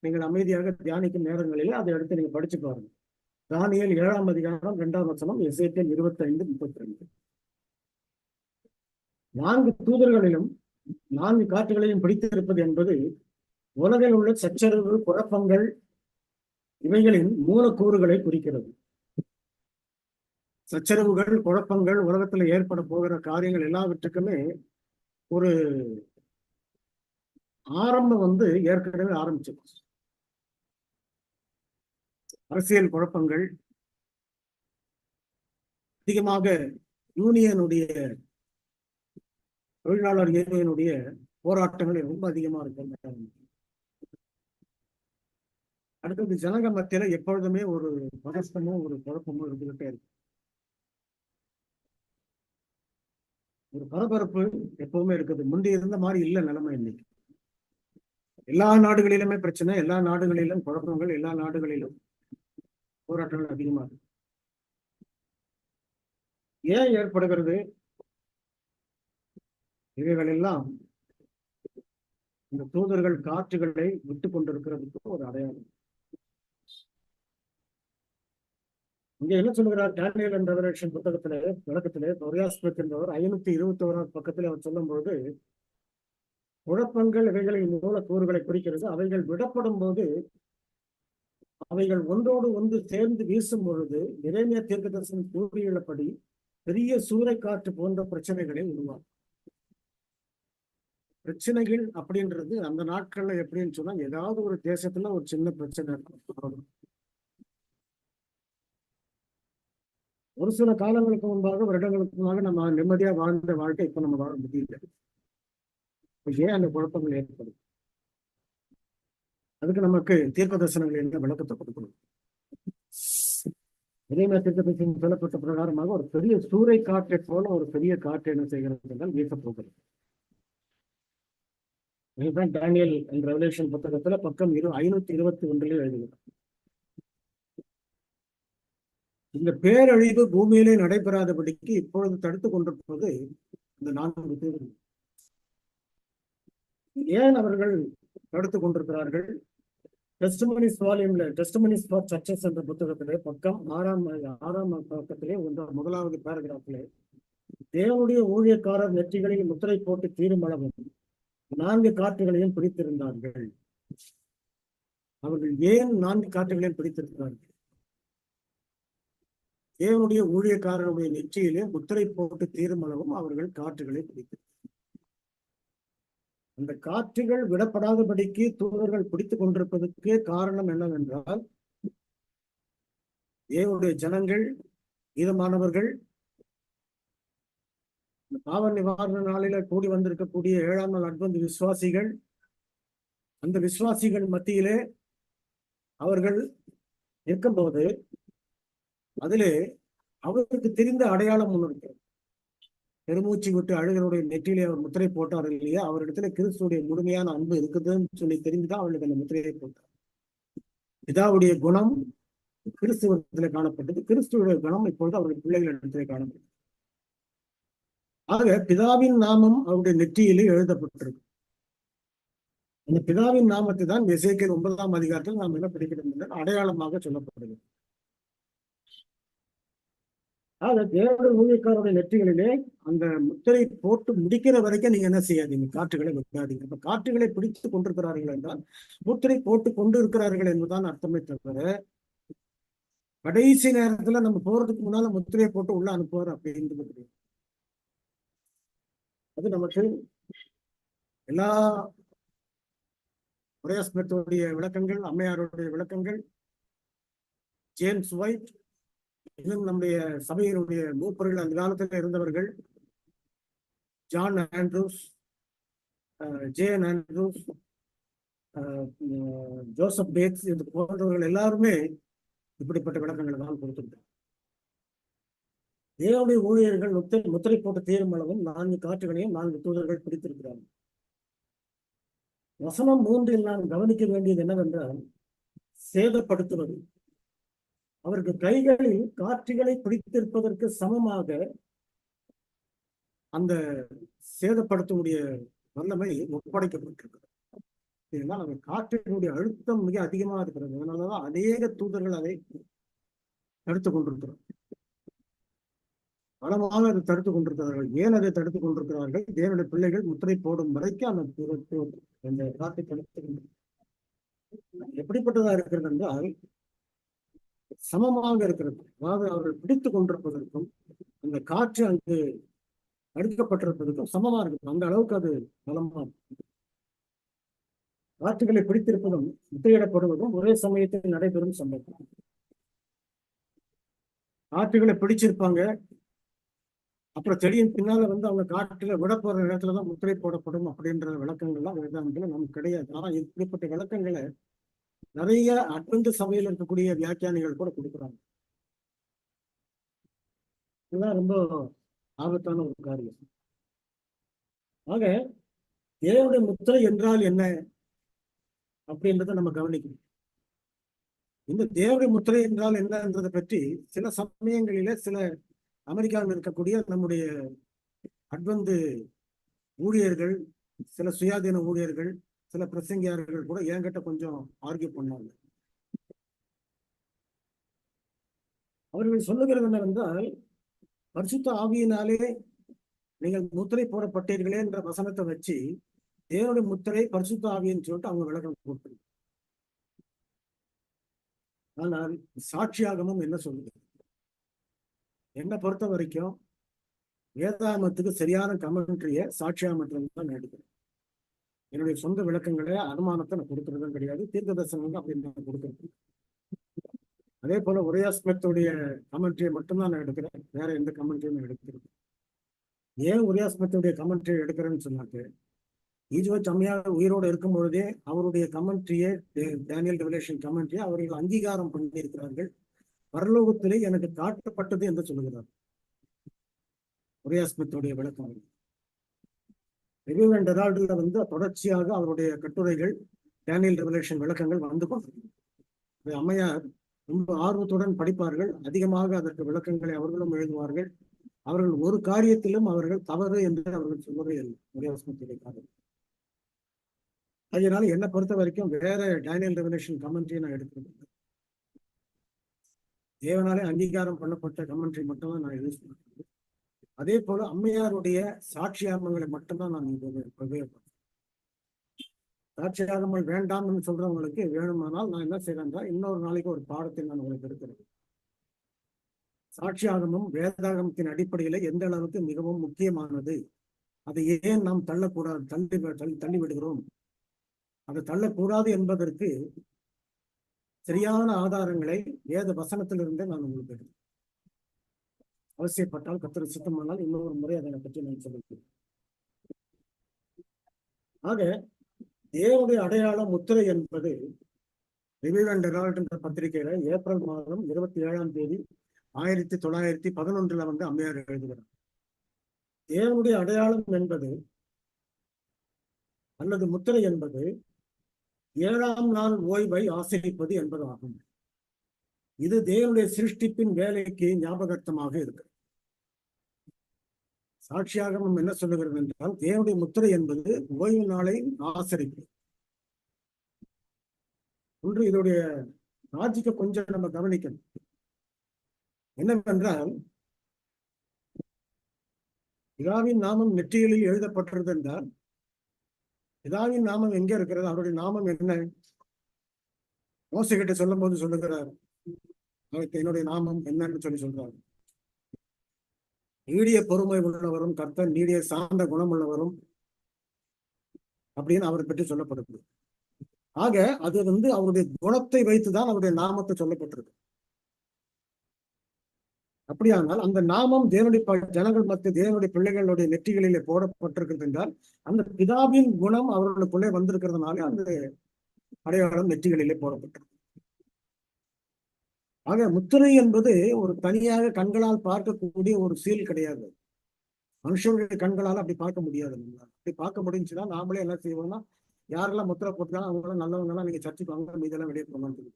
நீங்கள் அமைதியாக தியானிக்கும் நேரங்களிலே அதை எடுத்து நீங்க படிச்சு பாருங்க. தானியேல் 7ஆம் அதிகாரம் 2ஆம் வசனம், எசேக்கியேல் 25:32. 4 தூதர்களிலும் 4 காற்றுகளையும் பிடித்திருப்பது என்பது உலகில் உள்ள சச்சரவு, குழப்பங்கள் இவைகளின் மூலக்கூறுகளை குறிக்கிறது. சச்சரவுகள், குழப்பங்கள், உலகத்துல ஏற்பட போகிற காரியங்கள் எல்லாவற்றுக்குமே ஒரு ஆரம்பம் ஏற்கனவே ஆரம்பிச்சிருச்சு. அரசியல் குழப்பங்கள் அதிகமாக யூனியனுடைய தொழிலாளர் யூனியனுடைய போராட்டங்கள் ரொம்ப அதிகமா இருக்கு. அடுத்தது ஜனங்க மத்தியில எப்பொழுதுமே ஒரு பதஷ்டமோ ஒரு குழப்பமோ இருந்துகிட்டே இருக்கு. ஒரு பரபரப்பு எப்பவுமே இருக்குது. முந்தி இருந்த மாதிரி இல்ல நிலைமை இன்னைக்கு. எல்லா நாடுகளிலுமே பிரச்சனை, எல்லா நாடுகளிலும் குழப்பங்கள், எல்லா நாடுகளிலும் போராட்டங்கள் அதிகமா இருக்கு. ஏன் ஏற்படுகிறது? இவைகள் எல்லாம் இந்த தூதர்கள் காற்றுகளை விட்டு கொண்டிருக்கிறதுக்கு ஒரு அடையாளம். இங்க என்ன சொல்லுகிறார் டானியல் அண்ட் ரெவலேஷன் புத்தகத்திலே, விளக்கத்திலே பரியாஸ்பத் என்பவர் 521ஆம் பக்கத்தில் அவர் சொல்லும்போது, குழப்பங்கள் இவைகளின் மூலக்கூறுகளை குறிக்கிறது. அவைகள் விடப்படும் போது அவைகள் ஒன்றோடு ஒன்று சேர்ந்து வீசும் பொழுது எரேமியா தீர்க்கதரிசனம் கூறியுள்ளபடி பெரிய சூறைக்காற்று போன்ற பிரச்சனைகளை உருவாக்கும். பிரச்சனைகள் அப்படின்றது அந்த நாட்கள்ல எப்படின்னு சொன்னா, ஏதாவது ஒரு தேசத்துல ஒரு சின்ன பிரச்சனை இருக்கும். ஒரு சில காலங்களுக்கு முன்பாக, வருடங்களுக்கு முன்பாக நம்ம நிம்மதியா வாழ்ந்த வாழ்க்கை இப்ப நம்ம வாழ முடியல. ஏன் அந்த குழப்பங்கள் ஏற்படும்? அதுக்கு நமக்கு தீர்க்க தரிசனங்கள் என்ன விளக்கத்தை கொடுக்கணும். எரேமியா தீர்க்கதரிசனம் சொல்லப்பட்ட பிரகாரமாக ஒரு பெரிய சூறை காற்றை போல ஒரு பெரிய காற்று என்ன செய்கிறது வீசப் போகிறது. இதுதான் டானியல் அண்ட் ரெவலேஷன் புத்தகத்துல பக்கம் 521 எழுதுகிறார். இந்த பேரழிவு பூமியிலே நடைபெறாதபடிக்கு இப்பொழுது தடுத்துக் கொண்டிருப்பது இந்த 4 தூதர்கள். ஏன் அவர்கள் தடுத்துக் கொண்டிருக்கிறார்கள்? டெஸ்டிமனிஸ் வால்யூம்ல, டெஸ்டிமனிஸ் ஃபார் சர்ச்சஸ் என்ற புத்தகத்திலே பக்கம் 6ஆம் பக்கத்திலே 1வது பேராகிராஃபிலே, தேவனுடைய ஊழியக்காரர் நெற்றிகளில் முத்திரை போட்டு தீரும் அளவும் 4 காற்றுகளையும் பிடித்திருந்தார்கள். அவர்கள் ஏன் 4 காற்றுகளையும் பிடித்திருக்கிறார்கள்? தேவனுடைய ஊழியக்காரருடைய நெற்றியிலே முத்திரை போட்டு தீரும் அளவும் அவர்கள் காற்றுகளை பிடித்து, அந்த காற்றுகள் விடப்படாதபடிக்கு தூதர்கள் பிடித்துக் கொண்டிருப்பதற்கு காரணம் என்னவென்றால், தேவனுடைய ஜனங்கள், ஈரமானவர்கள், இந்த பாவ நிவாரண நாளில கூடி வந்திருக்கக்கூடிய 7ஆம் நாள் அட்வென்ட் விசுவாசிகள், அந்த விசுவாசிகள் மத்தியிலே அவர்கள் இருக்கும்போது அதிலே அவருக்கு தெரிந்த அடையாளம் ஒன்று இருக்கிறது. பெருமூச்சு விட்டு அழுகிறோடைய நெற்றியிலே அவர் முத்திரை போட்டார் இல்லையா, அவரிடத்துல கிறிஸ்துடைய முழுமையான அன்பு இருக்குதுன்னு சொல்லி தெரிந்துதான் அவர்களுக்கு அந்த முத்திரையை போட்டார். பிதாவுடைய குணம் கிறிஸ்துவத்திலே காணப்பட்டது, கிறிஸ்துவனுடைய குணம் இப்பொழுது அவருடைய பிள்ளைகளிடத்திலே காணப்பட்டது. ஆக பிதாவின் நாமம் அவருடைய நெற்றியிலே எழுதப்பட்டிருக்கு. அந்த பிதாவின் நாமத்தை தான் எசேக்கியேல் 9ஆம் அதிகாரத்தில் நாம் என்ன படிக்கிறோம் என்றால் அடையாளமாக சொல்லப்படுகிறது. ஆக தேவனுடைய ஊழியக்காரருடைய நெற்றிகளிலே அந்த முத்திரை போட்டு முடிக்கிற வரைக்கும் நீங்க என்ன செய்யாதீங்க, காற்றுகளை விடாதீங்க. இப்ப காற்றுகளை பிடித்து கொண்டிருக்கிறார்கள் என்றால் முத்திரை போட்டு கொண்டு இருக்கிறார்கள் என்பதுதான் அர்த்தமே தவிர, கடைசி நேரத்துல நம்ம போறதுக்கு முன்னால முத்திரையை போட்டு உள்ள அனுப்புவார் அப்படின்றது கிடையாது. அது நமக்கு எல்லா பிரயாஸ்மத்துடைய விளக்கங்கள், அம்மையாருடைய விளக்கங்கள், ஜேம்ஸ் ஒயிட், இன்னும் நம்முடைய சபையினுடைய மூப்பர்கள் அந்த காலத்தில் இருந்தவர்கள், John Andrews, Jane Andrews, Joseph Bates, இது போன்றவர்கள் எல்லாருமே இப்படிப்பட்ட விளக்கங்களை தான் கொடுத்திருக்கிறார். தேவனுடைய ஊழியர்கள் முத்திரை போட்டு தீரும் அளவும் 4 காற்றுகளையும் 4 தூதர்கள் பிடித்திருக்கிறார்கள். வசனம் 3 நாம் கவனிக்க வேண்டியது என்னவென்றால், சேதப்படுத்துவது. அவர்கள் கைகளில் காற்றுகளை பிடித்திருப்பதற்கு சமமாக அந்த சேதப்படுத்தக்கூடிய வல்லமை ஒப்படைக்கப்பட்டிருக்கிறது. இதனால் அந்த காற்றினுடைய அழுத்தம் மிக அதிகமாக இருக்கிறது. அதனாலதான் அநேக தூதர்கள் அதை தடுத்துக் கொண்டிருக்கிறார். பலமாக அதை தடுத்துக் கொண்டிருக்கிறார்கள். ஏன் அதை தடுத்துக் கொண்டிருக்கிறார்கள்? தேவனுடைய பிள்ளைகள் முத்திரை போடும் வரைக்கும் அந்த காற்றை தடுத்து எப்படிப்பட்டதா இருக்கிறது என்றால் சமமாக இருக்கிறது. அதாவது அவர்கள் பிடித்துக் கொண்டிருப்பதற்கும் அந்த காற்று அங்கு அடுக்கப்பட்டிருப்பதற்கும் சமமா இருக்கு. அந்த அளவுக்கு அது பலமா இருக்கு. காற்றுகளை பிடித்திருப்பதும் முத்திரையிடப்படுவதும் ஒரே சமயத்தில் நடைபெறும் சம்பவம். காற்றுகளை பிடிச்சிருப்பாங்க, அப்புறம் செடியின் பின்னால அவங்க காற்றுல விட போற இடத்துலதான் முத்திரை போடப்படும் அப்படின்ற விளக்கங்கள்லாம் வேதாந்தத்துல நமக்கு கிடையாது. ஆனா இப்படிப்பட்ட விளக்கங்களை நிறைய அட்வென்ட் சபையில் இருக்கக்கூடிய வியாக்கியானிகள் கூட கொடுக்குறாங்க. இதெல்லாம் ரொம்ப ஆபத்தான ஒரு காரியம். ஆக தேவனுடைய முத்திரை என்றால் என்ன அப்படின்றத நம்ம கவனிக்கணும். இந்த தேவனுடைய முத்திரை என்றால் என்னன்றதை பற்றி சில சமயங்களில சில அமெரிக்காவில் இருக்கக்கூடிய நம்முடைய அட்வென்ட் ஊழியர்கள், சில சுயாதீன ஊழியர்கள், சில பிரசங்கியார்கள் கூட என்கிட்ட கொஞ்சம் ஆர்கியூ பண்ணாங்க. அவர்கள் சொல்லுகிறது என்னவென்றால், பரிசுத்த ஆவியினாலே நீங்கள் முத்திரை போடப்பட்டீர்களே என்ற வசனத்தை வச்சு தேவனுடைய முத்திரை பரிசுத்த ஆவின்னு சொல்லிட்டு அவங்க விளக்கம் கொடுத்தாங்க. ஆனால் சாட்சியாகமும் என்ன சொல்லுது? என்னை பொறுத்த வரைக்கும் வேதாகமத்துக்கு சரியான கமெண்ட்ரியை சாட்சியாகமத்தில் தான் எடுக்கிறேன். என்னுடைய சொந்த விளக்கங்களை அனுமானத்தை நான் கொடுக்கறதும் கிடையாது. தீர்க்க தரிசனம் அப்படின்னு நான் கொடுக்குறேன். அதே போல உரையாஸ்மத்துடைய கமெண்ட்ரியை மட்டும்தான் நான் எடுக்கிறேன். வேற எந்த கமெண்ட்ரியும் நான் எடுக்கிறேன். ஏன் உரையாஸ்மத்துடைய கமெண்ட்ரியை எடுக்கிறேன்னு சொன்னாக்கு, ஈஜோச் அம்மையார் உயிரோடு இருக்கும் பொழுதே அவருடைய கமெண்ட்ரியை, டேனியல் ரெவலேஷன் கமெண்ட்ரியை அவர்கள் அங்கீகாரம் பண்ணியிருக்கிறார்கள். பரலோகத்திலே எனக்கு காட்டப்பட்டது என்று சொல்லுகிறார் உரையாஸ்மத்துடைய விளக்கம். ரிவ்யூ அண்ட் ஹெரால்டுல தொடர்ச்சியாக அவருடைய கட்டுரைகள், டேனியல் ரெவலேஷன் விளக்கங்கள் வந்து கொண்டிருக்கிறது. அம்மையார் ரொம்ப ஆர்வத்துடன் படிப்பார்கள். அதிகமாக அதற்கு விளக்கங்களை அவர்களும் எழுதுவார்கள். அவர்கள் ஒரு காரியத்திலும் அவர்கள் தவறு என்று அவர்கள் சொல்வதே இல்லை உரையாஸ்மத்துடைய காரியம். அதனால என்னை பொறுத்த வரைக்கும் வேற டேனியல் ரெவலேஷன் கமெண்ட்ரி நான் எடுக்கிறது. தேவனாலே அங்கீகாரம் பண்ணப்பட்ட கமெண்ட்ரி மட்டும்தான் நான் யூஸ் பண்ணுறேன். அதே போல அம்மையாருடைய சாட்சியாகங்களை மட்டும்தான் நான் உபயோகப்படுறேன். சாட்சியாகங்கள் வேண்டாம்னு சொல்றவங்களுக்கு வேணுமானால் நான் என்ன செய்யறேன்னா, இன்னொரு நாளைக்கு ஒரு பாடத்தை நான் உங்களுக்கு எடுக்கிறேன். சாட்சியாகமும் வேதாகமத்தின் அடிப்படையில எந்த அளவுக்கு மிகவும் முக்கியமானது, அதை ஏன் நாம் தள்ளக்கூடாது, தள்ளி விடுகிறோம், அதை தள்ளக்கூடாது என்பதற்கு சரியான ஆதாரங்களை வேத வசனத்திலிருந்தே நான் உங்களுக்கு எடுக்கிறேன். அவசியப்பட்டால் கர்த்தர் சித்தமானால் இன்னொரு முறை அதை பற்றி நான் சொல்லுகிறேன். ஆக தேவனுடைய அடையாளம் முத்திரை என்பது ரிவ்யூ அண்ட் ஹெரால்ட் என்ற பத்திரிகையில ஏப்ரல் மாதம் 27ஆம் தேதி 1911 அம்மையார் எழுதுகிறார். தேவனுடைய அடையாளம் என்பது அல்லது முத்திரை என்பது 7ஆம் நாள் ஓய்வை ஆசிரிப்பது என்பதாகும். இது தேவனுடைய சிருஷ்டிப்பின் வேலைக்கு ஞாபகார்த்தமாக இருக்கு. சாட்சியாகமம் என்ன சொல்லுகிறது என்றால், தேவனுடைய முத்திரை என்பது ஓய்வு நாளை ஆசரிப்பு. ஒன்று, இதோடைய லாஜிக்கை கொஞ்சம் நம்ம கவனிக்கணும். என்னவென்றால், பிதாவின் நாமம் நெற்றிகளில் எழுதப்பட்டிருது என்றால், பிதாவின் நாமம் எங்க இருக்கிறது? அவருடைய நாமம் என்ன? மோசே கிட்ட சொல்லும் போது சொல்லுகிறார், அவருக்கு என்னுடைய நாமம் என்னன்னு சொல்றார். நீடிய பொறுமை உள்ளவரும், கர்த்தர் நீடிய சார்ந்த குணம் உள்ளவரும் அப்படின்னு அவரை பற்றி சொல்லப்படுது. ஆக அது அவருடைய குணத்தை வைத்துதான் அவருடைய நாமத்தை சொல்லப்பட்டிருக்கு. அப்படியானால் அந்த நாமம் தேவனுடைய ஜனங்கள் மத்திய தேவனுடைய பிள்ளைகளுடைய நெற்றிகளிலே போடப்பட்டிருக்கிறது என்றால், அந்த பிதாவின் குணம் அவர்களுக்குள்ளே வந்திருக்கிறதுனால அந்த அடையாளம் நெற்றிகளிலே போடப்பட்டிருக்கு. ஆக முத்திரை என்பது ஒரு தனியாக கண்களால் பார்க்கக்கூடிய ஒரு சீல் கிடையாது. மனுஷனுடைய கண்களால் அப்படி பார்க்க முடியாது. நம்மளால அப்படி பார்க்க முடிஞ்சுன்னா நாமளே என்ன செய்வோம்னா, யாரெல்லாம் முத்திரை போட்டுக்கலாம் அவங்களாம் நல்லவங்க எல்லாம் நீங்க சர்ச்சுக்கு வாங்க, மீதெல்லாம் வெளியே போகலான்னு.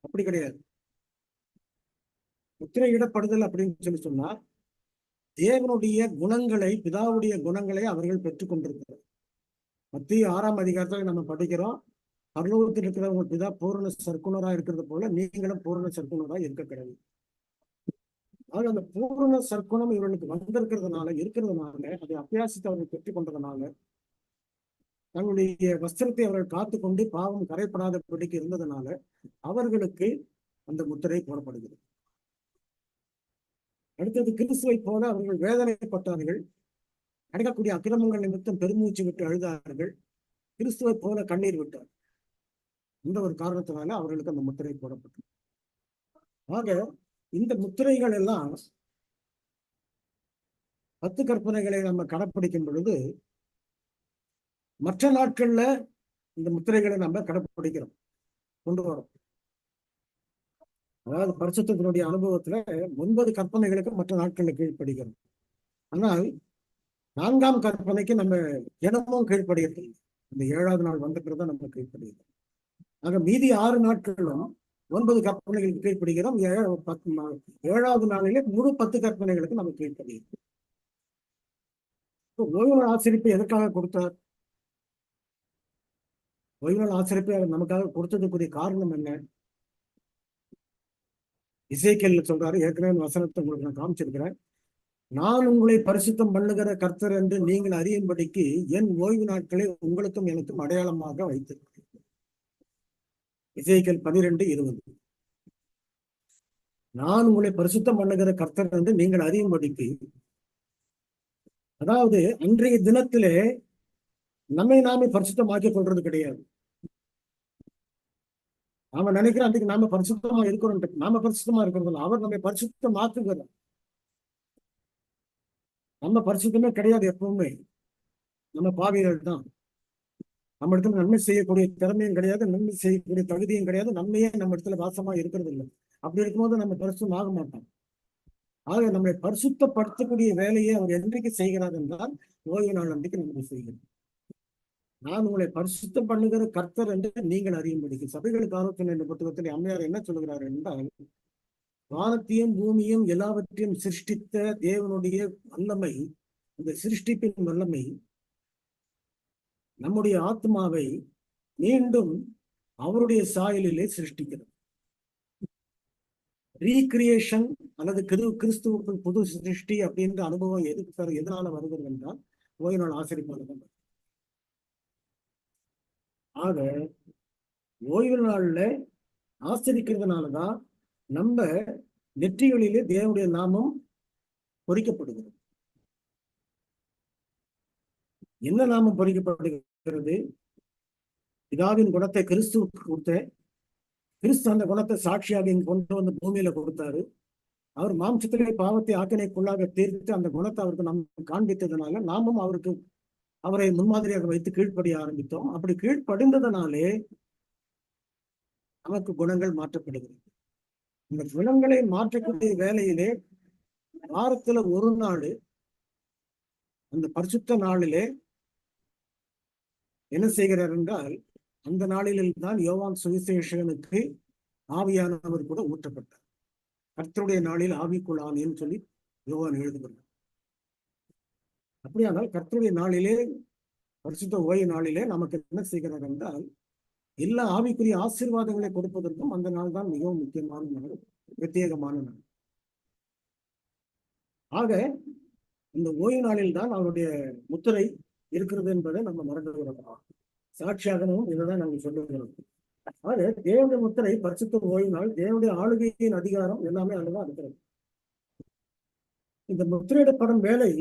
அப்படி கிடையாது. முத்திரை இடப்படுதல் அப்படின்னு சொன்னா, தேவனுடைய குணங்களை, பிதாவுடைய குணங்களை அவர்கள் பெற்றுக் கொண்டிருக்கிறார். மத்திய 6ஆம் அதிகாரத்துல நம்ம படிக்கிறோம், பரலோகத்தில் இருக்கிறவங்க பிதா பூரண சர்க்குணரா இருக்கிறது போல நீங்களும் பூரண சர்க்குணரா இருக்க கிடையாது. ஆக அந்த பூரண சர்க்குணம் இவர்களுக்கு இருக்கிறதுனால அதை அபியாசித்து அவர்கள் பெற்றுக் கொண்டதுனால, தங்களுடைய வஸ்திரத்தை அவர்கள் காத்துக்கொண்டு பாவம் கரைப்படாதபடிக்கு இருந்ததுனால அவர்களுக்கு அந்த முத்திரை போடப்படுகிறது. அடுத்தது, கிறிஸ்துவை போல அவர்கள் வேதனைப்பட்டார்கள், நடக்கக்கூடிய அக்கிரமங்கள் நிமித்தம் பெருமூச்சு விட்டு அழுதார்கள், கிறிஸ்துவை போல கண்ணீர் விட்டார். இந்த ஒரு காரணத்தினால அவர்களுக்கு அந்த முத்திரை போடப்பட்டது. ஆக இந்த முத்திரைகள் எல்லாம் 10 கற்பனைகளை நம்ம கடைப்பிடிக்கும் பொழுது, மற்ற நாட்கள்ல இந்த முத்திரைகளை நம்ம கடைப்பிடிக்கிறோம், கொண்டு வரோம். அதாவது பரிசுத்தத்தினுடைய அனுபவத்துல 9 கற்பனைகளுக்கு மற்ற நாட்கள்ல கீழ்ப்படுகிறோம். ஆனால் 4ஆம் கற்பனைக்கு நம்ம தினமும் கீழ்ப்படுகிறது. இந்த 7வது நாள் வந்த பிறகு நம்ம கீழ்ப்படுகிறோம். ஆக மீதி 6 நாட்களும் 9 கற்பனைகளுக்கு கீழ்ப்படுகிறோம். 7வது நாளிலே முழு 10 கற்பனைகளுக்கு நம்ம கீழ்ப்படுகிறோம். ஓய்வு நாள் ஆசிரிப்பை எதற்காக கொடுத்தார்? ஓய்வு நாள் ஆசிரிப்பை நமக்காக கொடுத்ததுக்குரிய காரணம் என்ன? எசேக்கியேல் சொல்றாரு, ஏற்கனவே வசனத்தை உங்களுக்கு நான் காமிச்சிருக்கிறேன். நான் உங்களை பரிசுத்தம் பண்ணுகிற கர்த்தர் என்று நீங்கள் அறியும்படிக்கு என் ஓய்வு நாட்களை உங்களுக்கும் எனக்கும் அடையாளமாக வைத்திருக்கிறேன். எசேக்கியேல் 12:20. நான் உங்களை பரிசுத்தம் பண்ணுகிற கர்த்தர் என்று நீங்கள் அறியும்படிக்கு, அதாவது அன்றைய தினத்திலே நம்மை நாமே பரிசுத்தமாக்கிக் கொள்றது கிடையாது. நாம நினைக்கிறோம் அன்றைக்கு நாம பரிசுத்தமா இருக்கிறோம். நாம பரிசுத்தமா இருக்கிறது அவர் நம்மை பரிசுத்தமாக்குகிறார். நம்ம பரிசுத்தமே கிடையாது. எப்பவுமே நம்ம பாவிகள் தான். நம்ம இடத்துல நன்மை செய்யக்கூடிய திறமையும் கிடையாது, நன்மை செய்யக்கூடிய தகுதியும் கிடையாது, நன்மையே நம்ம இடத்துல வாசமா இருக்கிறது இல்லை. அப்படி இருக்கும்போது நம்ம பரிசுத்தம் ஆக மாட்டோம். ஆக நம்மை பரிசுத்தப்படுத்தக்கூடிய வேலையை அவர் என்றைக்கு செய்கிறார் என்றால் ஓய்வு நாள் அன்றைக்கு நமக்கு செய்கிறார். நான் உங்களை பரிசுத்தம் பண்ணுகிற கர்த்தர் என்று நீங்கள் அறியும்படிக்கு. சபைகளுக்கு ஆலோசனை என்ற புத்தகத்தில் அம்மையார் என்ன சொல்கிறார் என்றால், வானத்தையும் பூமியும் எல்லாவற்றையும் சிருஷ்டித்த தேவனுடைய வல்லமை, அந்த சிருஷ்டிப்பின் வல்லமை நம்முடைய ஆத்மாவை மீண்டும் அவருடைய சாயலிலே சிருஷ்டிக்கிறது. ரீகிரியேஷன் அல்லது கிறிஸ்துவுக்குள் புது சிருஷ்டி அப்படின்ற அனுபவம் எதனால வருகிறது என்றால் ஓய்வு நாள் ஆசிரிப்பாளர்கள். ஆக ஓய்வு நாள்ல ஆசிரிக்கிறதுனாலதான் நம்ம நெற்றிகளிலே தேவனுடைய நாமம் பொறிக்கப்படுகிறது. என்ன நாமம் பொறிக்கப்படுகிறது? பிதாவின் குணத்தை கிறிஸ்துவுக்கு கொடுத்தேன், கிறிஸ்து அந்த குணத்தை சாட்சியாக இங்க கொண்டு வந்து பூமியில கொடுத்தாரு. அவர் மாம்சத்திலே பாவத்தை ஆக்கினைக்குள்ளாக தீர்த்து அந்த குணத்தை அவருக்கு நம்ம காண்பித்ததுனால நாமும் அவரை முன்மாதிரியாக வைத்து கீழ்ப்படிய ஆரம்பித்தோம். அப்படி கீழ்ப்படிந்ததனாலே நமக்கு குணங்கள் மாற்றப்படுகிறது. இந்த குணங்களை மாற்றக்கூடிய வேலையிலே வாரத்துல ஒரு நாள், அந்த பரிசுத்த நாளிலே என்ன செய்கிறார் என்றால், அந்த நாளில் தான் யோவான் சுவிசேஷகனுக்கு ஆவியானவர் கூட ஊற்றப்பட்டார். கர்த்தருடைய நாளில் ஆவிக்குள்ளானேன்னு சொல்லி யோவான் எழுதுகிறார். அப்படியானால் கர்த்தருடைய நாளிலே, பரிசுத்த ஓய்வு நாளிலே நமக்கு என்ன செய்கிறார் என்றால், எல்லா ஆவிக்குரிய ஆசீர்வாதங்களை கொடுப்பதற்கும் அந்த நாள் தான் மிகவும் முக்கியமான நாள், பிரத்யேகமான நாள். ஆக இந்த ஓய்வு நாளில் தான் அவருடைய முத்திரை இருக்கிறது என்பதை நம்ம மறந்துகிறோம். சாட்சியாகவும் இதைதான் நாங்கள் சொல்லுகிறோம். ஆக தேவனுடைய முத்திரை, பரிசுத்த ஓய்வு நாள், தேவனுடைய ஆளுகையின் அதிகாரம் எல்லாமே அதுதான் இருக்கிறது. இந்த முத்திரையிடப்படும் வேலை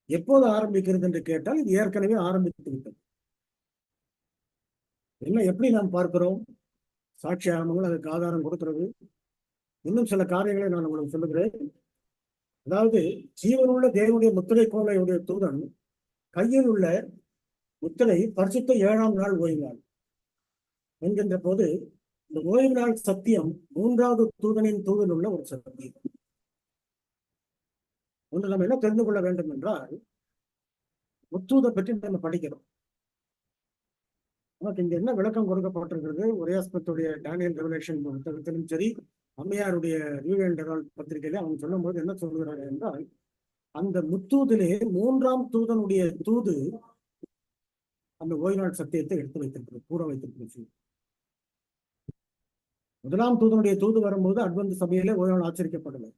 எப்போது ஆரம்பிக்கிறது என்று கேட்டால் இது ஏற்கனவே ஆரம்பித்து விட்டது. என்ன எப்படி நாம் பார்க்கிறோம்? சாட்சி ஆகமங்கள் அதுக்கு ஆதாரம் கொடுக்கிறது. இன்னும் சில காரியங்களை நான் உங்களுக்கு சொல்லுகிறேன். அதாவது ஜீவனுள்ள தேவனுடைய முத்திரை கோலையுடைய தூதன் கையில் உள்ள முத்திரை பரிசுத்த 7ஆம் நாள் ஓய்வு நாள் என்கின்ற போது இந்த ஓய்வு நாள் சத்தியம் 3வது தூதனின் தூதன் உள்ள ஒரு சத்தியம். ஒன்று நம்ம என்ன தெரிந்து கொள்ள வேண்டும் என்றால், முத்தூதை பற்றி நம்ம படிக்கிறோம். நமக்கு இங்க என்ன விளக்கம் கொடுக்கப்பட்டிருக்கிறது? உரையாஸ்பத்துடைய டேனியல் ரெவலேஷன் புத்தகத்திலும் சரி, அம்மையாருடைய ரிவ்யூ அண்ட் ஹெரால்ட் பத்திரிகையில அவங்க சொல்லும் போது என்ன சொல்கிறார் என்றால், அந்த முத்தூதிலே 3ஆம் தூதனுடைய தூது அந்த ஓய்வு நாள் சத்தியத்தை எடுத்து வைத்திருக்கிறது, கூற வைத்திருக்கிறது. 1ஆம் தூதனுடைய தூது வரும்போது அட்வென்ட் சபையிலே ஓய்வு நாள் ஆச்சரிக்கப்படலை.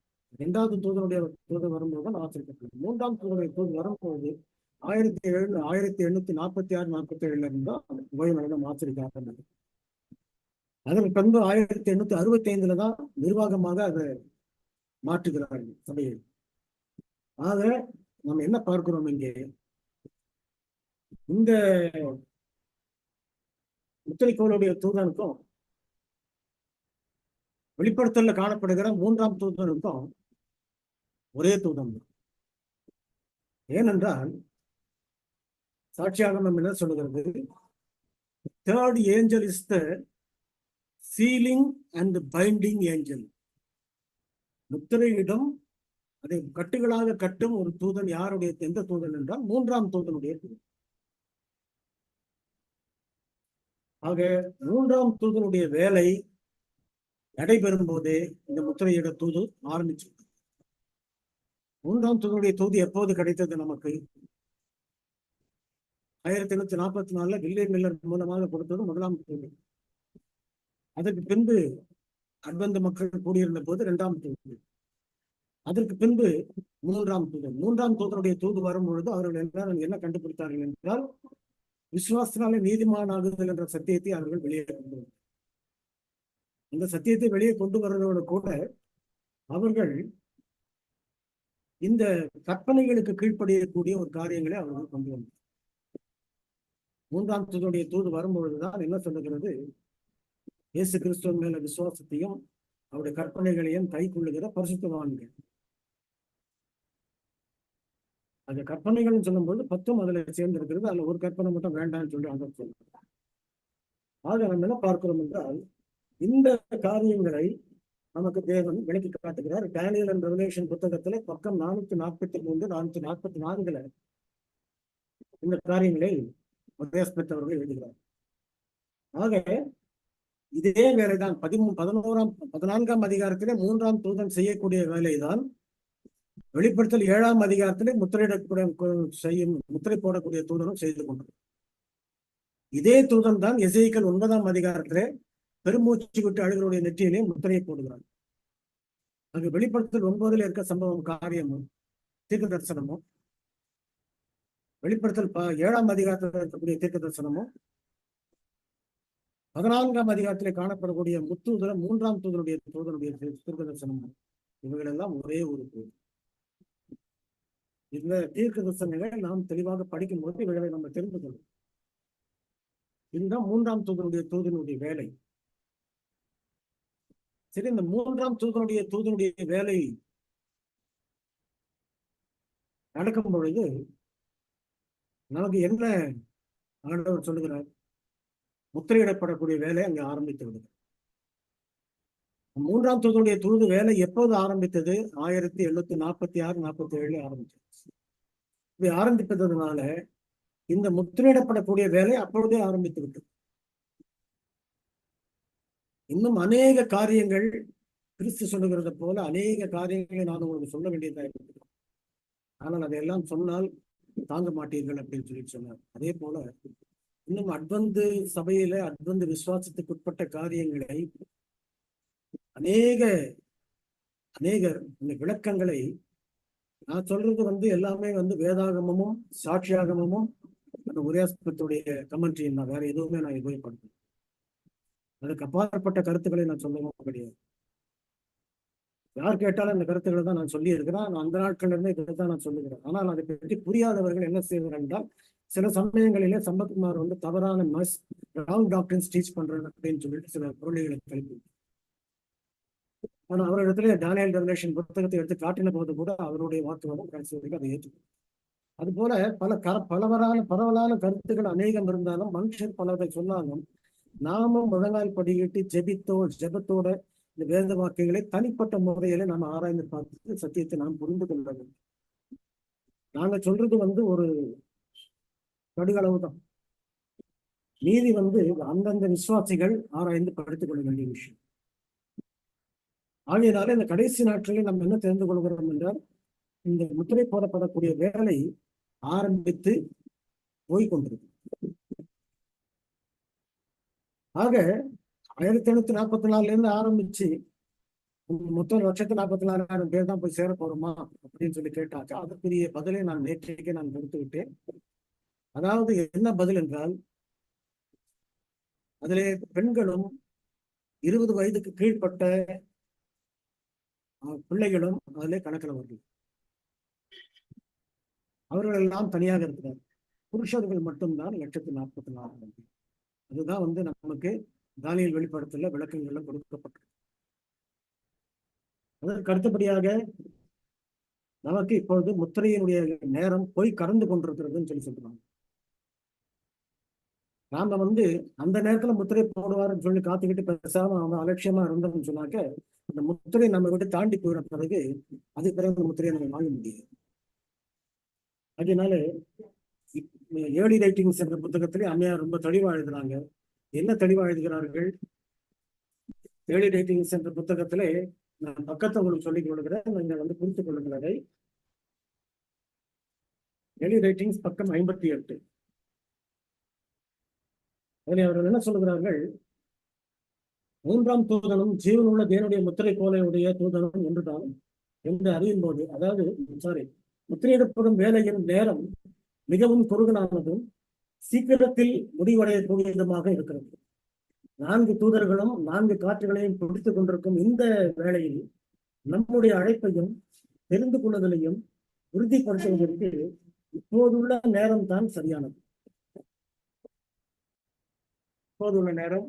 2வது தூதனுடைய தூது வரும்போது தான் ஆச்சரிக்கப்பட்டது. 3ஆம் தூதனுடைய தூது வரும்போது 1846-47 இருந்தால் ஓய்வு நாள் ஆச்சரிக்க ஆரம்பித்தது. அதற்கு பின்பு 1865 தான் நிர்வாகமாக அதை மாற்றுகிறார்கள் சபையை. ஆக நம்ம என்ன பார்க்கிறோம் இங்கே? இந்த முத்திரைக்கோளுடைய தூதனுக்கும் வெளிப்படுத்தல காணப்படுகிற 3ஆம் தூதனுக்கும் ஒரே தூதன். ஏனென்றால் சாட்சியாகமம் என்ன சொல்லுகிறது? Third angel is the sealing and binding angel. முத்திரையிடம் அதை கட்டுகளாக கட்டும் ஒரு தூதன் யாருடைய, எந்த தூதன் என்றால் 3ஆம் தூதனுடைய தூதன். ஆக 3ஆம் தூதனுடைய வேலை நடைபெறும் போதே இந்த முத்திரையிட தூது ஆரம்பிச்சு. 3ஆம் தூதனுடைய தூது எப்போது கிடைத்தது நமக்கு? 1844 வில்லியம் மில்லர் மூலமாக கொடுத்தது 1ஆம் தூது. அதற்கு பின்பு அட்வென்ட் மக்கள் கூடியிருந்த போது 2ஆம் தூது. அதற்கு பின்பு 3ஆம் தூதன். 3ஆம் தூதனுடைய தூது வரும் பொழுது அவர்கள் என்ன கண்டுபிடித்தார்கள் என்றால், விசுவாசனாலே நீதிமானாகுதல் என்ற சத்தியத்தை அவர்கள் வெளியே கொண்டு வந்தார்கள். இந்த சத்தியத்தை வெளியே கொண்டு வருவதோடு கூட அவர்கள் இந்த கற்பனைகளுக்கு கீழ்ப்படியக்கூடிய ஒரு காரியங்களை அவர்கள் கொண்டு வந்தார். 3ஆம் தூதனுடைய தூது வரும்பொழுதுதான் என்ன சொல்லுகிறது? இயேசு கிறிஸ்துவின் மேல விசுவாசத்தையும் அவருடைய கற்பனைகளையும் கை கொள்ளுகிற பரிசுத்தவான்கள். அந்த கற்பனைகள் சொல்லும்போது 10 அதுல சேர்ந்து இருக்கிறது. அதுல ஒரு கற்பனை மட்டும் வேண்டாம்னு சொல்லி அந்த சொல்லுங்க. ஆக நம்ம என்ன பார்க்கிறோம் என்றால், இந்த காரியங்களை நமக்கு தேவன் விளக்கி காட்டுகிறார். டேனியல் அண்ட் ரெவலேஷன் புத்தகத்திலே பக்கம் 443, 444 இந்த காரியங்களை உபதேசப்பட்டவர்கள் எழுதுகிறார். ஆக இதே வேலைதான் 14ஆம் அதிகாரத்திலே 3ஆம் தூதன் செய்யக்கூடிய வேலைதான் வெளிப்படுத்தல் 7ஆம் அதிகாரத்திலே முத்திரை போடக்கூடிய தூதனும் செய்து கொண்டது. இதே தூதன் தான் எசேக்கியேல் 9ஆம் அதிகாரத்திலே பெருமூச்சு விட்டு அழுகளுடைய நெற்றியிலே முத்திரையை போடுகிறார். அங்கு வெளிப்படுத்தல் 9 இருக்க சம்பவம் காரியமும் தீர்க்க தரிசனமும், வெளிப்படுத்தல் 7ஆம் அதிகாரத்தில் இருக்கக்கூடிய தீர்க்க தரிசனமும், 14ஆம் அதிகாரத்திலே காணப்படக்கூடிய 3ஆம் தூதனுடைய தீர்க்க தரிசனமும், இவைகள் எல்லாம் ஒரே ஒரு தூது. இந்த தீர்க்க தரிசனங்களை நாம் தெளிவாக படிக்கும் போது இவைகளை நம்ம தெரிந்து கொள்ளும். இதுதான் 3ஆம் தூதனுடைய வேலை. சரி, இந்த 3ஆம் தூதனுடைய வேலை நடக்கும் பொழுது நமக்கு என்ன ஆண்டவர் சொல்லுகிறார்? முத்திரையிடப்படக்கூடிய வேலை அங்கே ஆரம்பித்து விடுது. 3ஆம் தூதனுடைய தூது வேலை எப்போது ஆரம்பித்தது? 1846-47 ஆரம்பிச்சது. இது ஆரம்பித்ததுனால இந்த முத்திரையிடப்படக்கூடிய வேலை அப்பொழுதே ஆரம்பித்து விட்டது. இன்னும் அநேக காரியங்கள் கிறிஸ்து சொல்லுகிறது போல அநேக காரியங்களை நான் உங்களுக்கு சொல்ல வேண்டியதாக இருக்கிறது. ஆனால் அதையெல்லாம் சொன்னால் தாங்க மாட்டீர்கள் அப்படின்னு சொல்லி சொன்னார். அதே போல இன்னும் அட்வந்து சபையில அட்வந்து விசுவாசத்துக்கு உட்பட்ட காரியங்களை அநேக அநேகர் இந்த விளக்கங்களை நான் சொல்றது எல்லாமே வேதாகமமும் சாட்சியாகமும் அந்த உரையாசத்துடைய கமெண்ட்ரி நான் வேற எதுவுமே நான் உபயோகப்படுத்தேன். அதுக்கு அப்பாற்பட்ட கருத்துக்களை நான் சொல்லவும் கிடையாது. யார் கேட்டாலும் இந்த கருத்துக்களை தான் நான் சொல்லி இருக்கிறேன். நான் அந்த நாட்கள்ல இருந்து இதை தான் நான் சொல்லுகிறேன். ஆனால் அதை பற்றி புரியாதவர்கள் என்ன செய்வார்கள் என்றால், சில சமயங்களிலே சம்பத்குமார் தவறான ராங் டாக்டர்ஸ் டீச் பண்றாங்க அப்படின்னு சொல்லிட்டு சில பொருளைகளை கல்வி. ஆனா அவரிடத்துல டானியல் ரெவலேஷன் புத்தகத்தை எடுத்து காட்டின போது கூட அவருடைய வாக்குவாதம் கடைசி வரைக்கும் அதை ஏற்றுக்கும். அது போல பரவலான கருத்துக்கள் அநேகம் இருந்தாலும் மனுஷர் பலரை சொன்னாலும் நாமும் முழங்கால் படியிட்டு ஜெபத்தோட இந்த வேத வாக்கியங்களை தனிப்பட்ட முறையில நாம் ஆராய்ந்து பார்த்து சத்தியத்தை நாம் புரிந்து கொள்ள வேண்டும். நாங்க சொல்றது ஒரு கடுகளவு தான். மீதி அந்தந்த விசுவாசிகள் ஆராய்ந்து படித்துக் கொள்ள வேண்டிய விஷயம். ஆகையினால இந்த கடைசி நாட்களில் நம்ம என்ன தெரிந்து கொள்கிறோம் என்றால், இந்த முத்திரை போடப்படக்கூடிய வேலை ஆரம்பித்து போய்கொண்டிருக்கு. ஆக 1844 இருந்து ஆரம்பிச்சு மொத்தம் 1,44,000 பேர் தான் போய் சேர போறோமா அப்படின்னு சொல்லி கேட்டாக்கா அதற்குரிய பதிலை நான் நேற்றைக்கே நான் கொடுத்து விட்டேன். அதாவது என்ன பதில் என்றால், அதிலே பெண்களும் 20 வயதுக்கு கீழ்ப்பட்ட பிள்ளைகளும் அதிலே கணக்கில் வருது. அவர்கள் எல்லாம் தனியாக இருக்கிறார். புருஷர்கள் மட்டும்தான் 1,44,000. அதுதான் நமக்கு தானியேல் வெளிப்படுத்தல விளக்கங்கள்ல கொடுக்கப்பட்டது. அதற்கு அடுத்தபடியாக நமக்கு இப்பொழுது முத்திரையினுடைய நேரம் போய் கடந்து கொண்டிருக்கிறதுன்னு சொல்லி சொல்றாங்க. நாம அந்த நேரத்துல முத்திரை போடுவாருன்னு சொல்லி காத்துக்கிட்டு பேசாம அவங்க அலட்சியமா இருந்தோம்னு சொன்னாக்க அந்த முத்திரை நம்ம விட்டு தாண்டி போயிட பிறகு அது பிறகு முத்திரையை நம்ம வாங்க முடியாது. அதனால ஏர்லி ரைட்டிங்ஸ் என்ற புத்தகத்திலே அம்மையார் ரொம்ப தெளிவா எழுதுறாங்க. என்ன தெளிவா எழுதுகிறார்கள்? ஏர்லி ரைட்டிங்ஸ் என்ற புத்தகத்திலே நான் பக்கத்தை உங்களுக்கு சொல்லிக் கொள்கிறேன், நீங்க புரிந்து கொள்ளுங்கள். ஏர்லி ரைட்டிங்ஸ் பக்கம் 58. அதில் அவர்கள் என்ன சொல்லுகிறார்கள்? 3ஆம் தூதனும் ஜீவனுள்ள தேவனுடைய முத்திரை போலையுடைய தூதனும் ஒன்றுதான் என்று அறியும் போது, அதாவது முத்திரையிடப்படும் வேலையின் நேரம் மிகவும் குறுகலானதும் சீக்கிரத்தில் முடிவடையக்கூடிய விதமாக இருக்கிறது. 4 தூதர்களும் 4 காற்றுகளையும் பிடித்துக் கொண்டிருக்கும் இந்த வேளையில் நம்முடைய அழைப்பையும் தெரிந்து கொள்ளுதலையும் உறுதிப்படுத்துவதற்கு இப்போதுள்ள நேரம் தான் சரியானது. இப்போதுள்ள நேரம்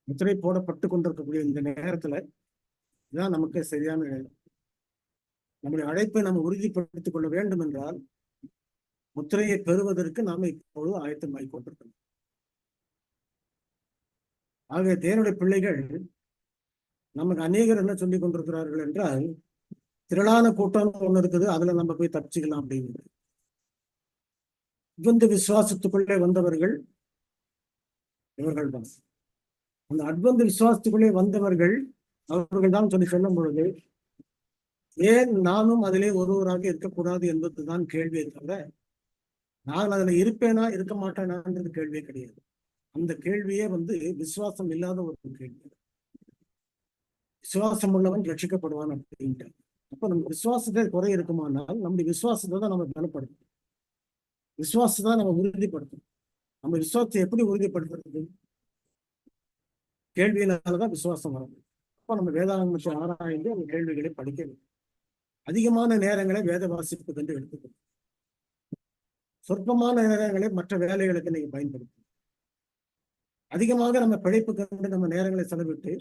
முத்திரை போடப்பட்டு கொண்டிருக்கக்கூடிய இந்த நேரத்துல இதுதான் நமக்கு சரியான நேரம். நம்முடைய அழைப்பை நம்ம உறுதிப்படுத்திக் கொள்ள வேண்டும் என்றால் முத்திரையை பெறுவதற்கு நாம இப்பொழுது ஆயத்தமாகிக் கொண்டிருக்கிறோம். ஆக தேவனுடைய பிள்ளைகள் நமக்கு அநேகர் என்ன சொல்லிக் கொண்டிருக்கிறார்கள் என்றால், திரளான கூட்டம் ஒண்ணு இருக்குது, அதுல நம்ம போய் தப்பிச்சுக்கலாம் அப்படின்னு. விசுவாசத்துக்குள்ளே வந்தவர்கள் இவர்கள் தான். அந்த அட்வந்து விசுவாசத்துக்குள்ளே வந்தவர்கள் அவர்கள் தான் சொல்லி சொல்லும் பொழுது, ஏன் நானும் அதிலே ஒருவராக இருக்கக்கூடாது என்பதுதான் கேள்வியை தவிர நான் அதுல இருப்பேனா இருக்க மாட்டேனான்றது கேள்வியே கிடையாது. அந்த கேள்வியே விசுவாசம் இல்லாத ஒரு கேள்வி. விசுவாசம் உள்ளவன் ரட்சிக்கப்படுவான் அப்படின்ட்டு. அப்ப நம்ம விசுவாசத்தை குறை இருக்குமானால் நம்முடைய விசுவாசத்தை தான் நம்ம பலப்படுத்தும், விசுவாசத்தை தான் நம்ம உறுதிப்படுத்தும். நம்ம விசுவாசத்தை எப்படி உறுதிப்படுத்துறது? கேள்வியினாலதான் விசுவாசம் வரும். அப்ப நம்ம வேதாகமத்தை ஆராய்ந்து அந்த கேள்விகளை படிக்க வேண்டும். அதிகமான நேரங்களை வேத வாசிப்பு கண்டு எடுத்துக்கணும். சொற்பமான நேரங்களை மற்ற வேலைகளுக்கு நீங்க பயன்படுத்தும். அதிகமாக நம்ம பிழைப்பு கண்டு நம்ம நேரங்களை செலவிட்டு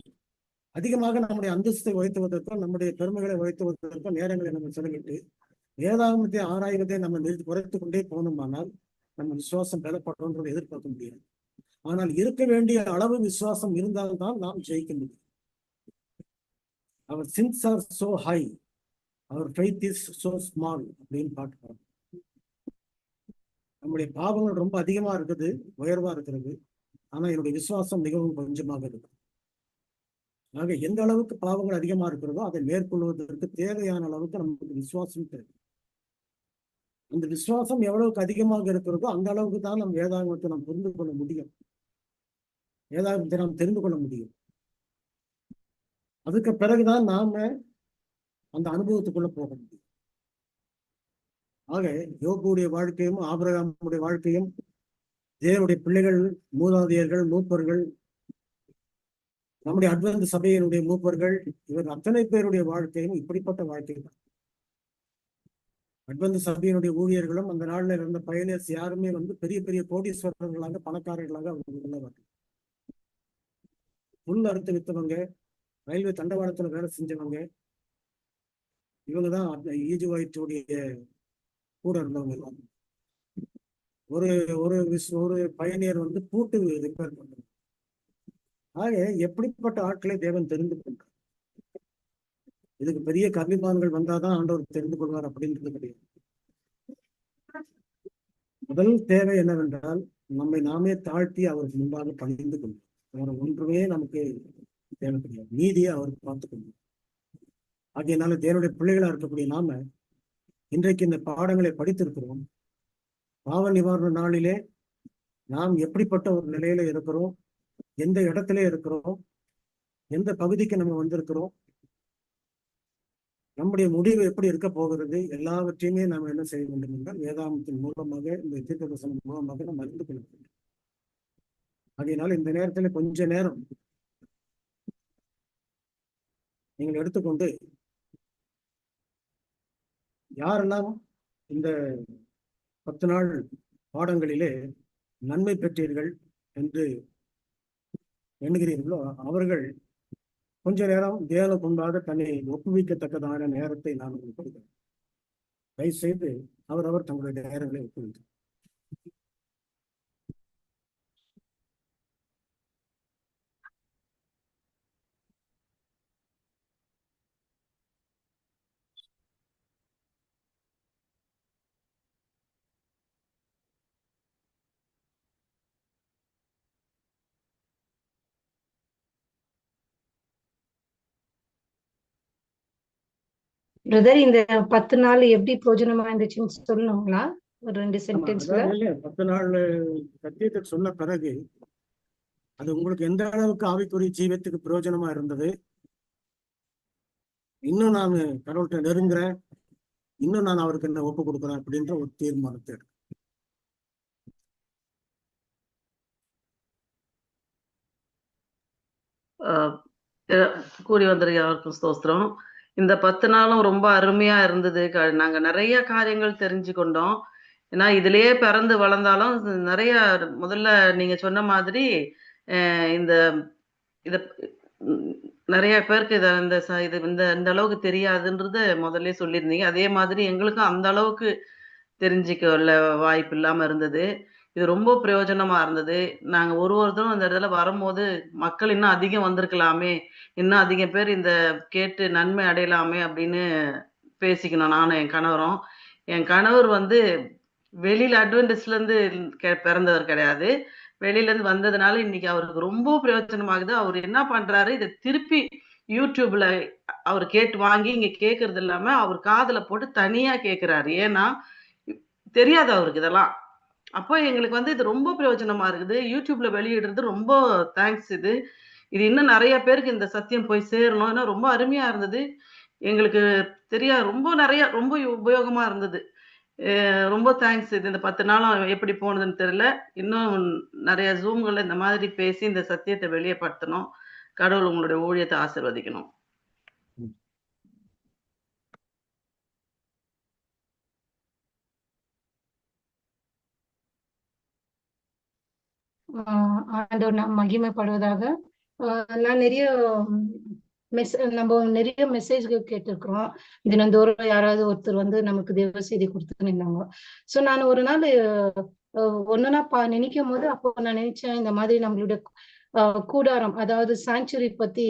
அதிகமாக நம்முடைய அந்தஸ்தை உயர்த்துவதற்கும் நம்முடைய பெருமைகளை உயர்த்துவதற்கும் நேரங்களை நம்ம செலவிட்டு வேதாகமத்தை ஆராய்வதை நம்ம குறைத்து கொண்டே போனோமானால் நம்ம விசுவாசம் பெறப்படுறோன்றதை எதிர்பார்க்க முடியாது. ஆனால் இருக்க வேண்டிய அளவு விசுவாசம் இருந்தால்தான் நாம் ஜெயிக்க முடியும். அவர் sins are so high, our faith is so small அப்படின்னு பார்க்கிறோம். நம்முடைய பாவங்கள் ரொம்ப அதிகமா இருக்குது, உயர்வா இருக்கிறது, ஆனா என்னுடைய விசுவாசம் மிகவும் கொஞ்சமாக இருக்கு. ஆக எந்த அளவுக்கு பாவங்கள் அதிகமா இருக்கிறதோ அதை மேற்கொள்வதற்கு தேவையான அளவுக்கு நமக்கு விசுவாசம் தேவை. அந்த விசுவாசம் எவ்வளவுக்கு அதிகமாக இருக்கிறதோ அந்த அளவுக்கு தான் நம் வேதாகமத்தை நாம் புரிந்து கொள்ள முடியும், வேதாகமத்தை நாம் தெரிந்து கொள்ள முடியும். அதுக்கு பிறகுதான் நாம அந்த அனுபவத்துக்குள்ள போக முடியும். ஆக யோபுடைய வாழ்க்கையும் ஆபிரகாமுடைய வாழ்க்கையும் தேவனுடைய பிள்ளைகள், மூதாதையர்கள், மூப்பர்கள், நம்முடைய அட்வென்ட் சபையினுடைய மூப்பர்கள், இவர் அத்தனை பேருடைய வாழ்க்கையும் இப்படிப்பட்ட வாழ்க்கை தான். அட்வென்ட் சபையினுடைய ஊழியர்களும் அந்த நாளில் இருந்த பயணியர்ஸ் யாருமே பெரிய பெரிய கோடீஸ்வரர்களாக, பணக்காரர்களாக அவங்க உள்ளவர்கள். புல் அறுத்து வித்தவங்க, ரயில்வே தண்டவாளத்துல வேலை செஞ்சவங்க, இவங்கதான் ஈஜுவாயிட்டுடைய கூட இருந்தவங்க எல்லாம். ஒரு ஒரு ஒரு பயணியர் பூட்டு ரிப்பேர் பண்றாங்க. ஆக எப்படிப்பட்ட ஆட்களை தேவன் தெரிந்து கொண்டார். இதுக்கு பெரிய கல்விமான்கள் வந்தாதான் ஆண்டவர் தெரிந்து கொள்வார் அப்படின்றது கிடையாது. முதல் தேவை என்னவென்றால் நம்மை நாமே தாழ்த்தி அவருக்கு முன்பாக பணிந்து கொள்வோம். வேற ஒன்றுமே நமக்கு தேவை கிடையாது, நீதியை அவருக்கு பார்த்துக் கொள்வோம். ஆகையினால தேவனுடைய பிள்ளைகளா இருக்கக்கூடிய நாம இன்றைக்கு இந்த பாடங்களை படித்திருக்கிறோம். பாவ நிவாரண நாளிலே நாம் எப்படிப்பட்ட ஒரு நிலையில இருக்கிறோம், எந்த இடத்துல இருக்கிறோம், எந்த பகுதிக்கு நம்ம வந்திருக்கிறோம், நம்முடைய முடிவு எப்படி இருக்க போகிறது, எல்லாவற்றையுமே நாம் என்ன செய்ய வேண்டும் என்றால் வேதாகமத்தின் மூலமாக, இந்த தீர்க்கதரிசனம் மூலமாக நாம் அறிந்து கொள்ள வேண்டும். அதனால இந்த நேரத்துல கொஞ்ச நேரம் நீங்கள் எடுத்துக்கொண்டு யாரெல்லாம் இந்த 10 நாள் பாடங்களிலே நன்மை பெற்றீர்கள் என்று எண்ணுகிறீர்களோ அவர்கள் கொஞ்ச நேரம் தேவனுக்கு முன்பாக தன்னை ஒப்புவிக்கத்தக்கதான நேரத்தை நான் உங்களுக்கு கொடுக்கிறேன். தயவு செய்து அவர் தங்களுடைய நேரங்களை ஒப்புவித்தார். பிரதர், இந்த 10 நாள் எப்படி பிரயோஜனமா இருந்துச்சுன்னு சொல்லணுங்களா? ஒரு 2 சென்டென்ஸ்ல. 10 நாள் சத்தியத்தை சொன்ன பிறகு அது உங்களுக்கு எந்த அளவுக்கு ஆவிக்குரிய ஜீவத்துக்கு பிரயோஜனமா இருந்தது, இன்னும் நான் கடவுள்கிட்ட நெருங்குறேன், இன்னும் நான் அவருக்கு என்ன ஒப்பு கொடுக்குறேன் அப்படின்ற ஒரு தீர்மானத்தை எடுக்கும். கூறி வந்த யாருக்கும் ஸ்தோத்திரம். இந்த 10 நாளும் ரொம்ப அருமையா இருந்தது. நாங்க நிறைய காரியங்கள் தெரிஞ்சு கொண்டோம். ஏன்னா இதுலயே பிறந்து வளர்ந்தாலும் நிறைய முதல்ல நீங்க சொன்ன மாதிரி இந்த இத நிறைய பேருக்கு இந்த அளவுக்கு தெரியாதுன்றது முதல்ல சொல்லியிருந்தீங்க. அதே மாதிரி எங்களுக்கும் அந்த அளவுக்கு தெரிஞ்சுக்கல வாய்ப்பு இல்லாம இருந்தது. இது ரொம்ப பிரயோஜனமா இருந்தது. நாங்க ஒருத்தரும் அந்த இடத்துல வரும்போது மக்கள் இன்னும் அதிகம் வந்திருக்கலாமே, இன்னும் அதிகம் பேர் இந்த கேட்டு நன்மை அடையலாமே அப்படின்னு பேசிக்கணும். நானும் என் கணவரும். என் கணவர் வெளியில அட்வென்டிஸ்ட்ல இருந்து பிறந்தவர் கிடையாது. வெளியில இருந்து வந்ததுனால இன்னைக்கு அவருக்கு ரொம்ப பிரயோஜனமாகுது. அவர் என்ன பண்றாரு, இதை திருப்பி யூடியூப்ல அவர் கேட்டு வாங்கி இங்க கேட்கறது இல்லாம அவர் காதுல போட்டு தனியா கேட்கிறாரு. ஏன்னா தெரியாது அவருக்கு இதெல்லாம். அப்போ எங்களுக்கு இது ரொம்ப பிரயோஜனமா இருக்குது. யூடியூப்ல வெளியிடுறது ரொம்ப தேங்க்ஸ். இது இன்னும் நிறைய பேருக்கு இந்த சத்தியம் போய் சேரணும். ஏன்னா ரொம்ப அருமையா இருந்தது. எங்களுக்கு ரொம்ப உபயோகமா இருந்தது. ரொம்ப தேங்க்ஸ். இது இந்த 10 நாளும் எப்படி போனதுன்னு தெரியல. இன்னும் நிறைய ஜூம்கள் இந்த மாதிரி பேசி இந்த சத்தியத்தை வெளியேப்படுத்தணும். கடவுள் உங்களுடைய ஊழியத்தை ஆசீர்வதிக்கணும். ஆண்டவர் மகிமைப்படுவதாக. நான் நம்ம நிறைய மெசேஜ்கள் கேட்டிருக்கிறோம். தினந்தோறும் யாராவது ஒருத்தர் நமக்கு தேவ செய்தி கொடுத்துன்னு இருந்தாங்க. சோ நான் ஒரு நாள் ஒன்னுனா நினைக்கும் போது அப்போ நான் நினைச்சேன், இந்த மாதிரி நம்மளுடைய கூடாரம், அதாவது சாங்சுரி பத்தி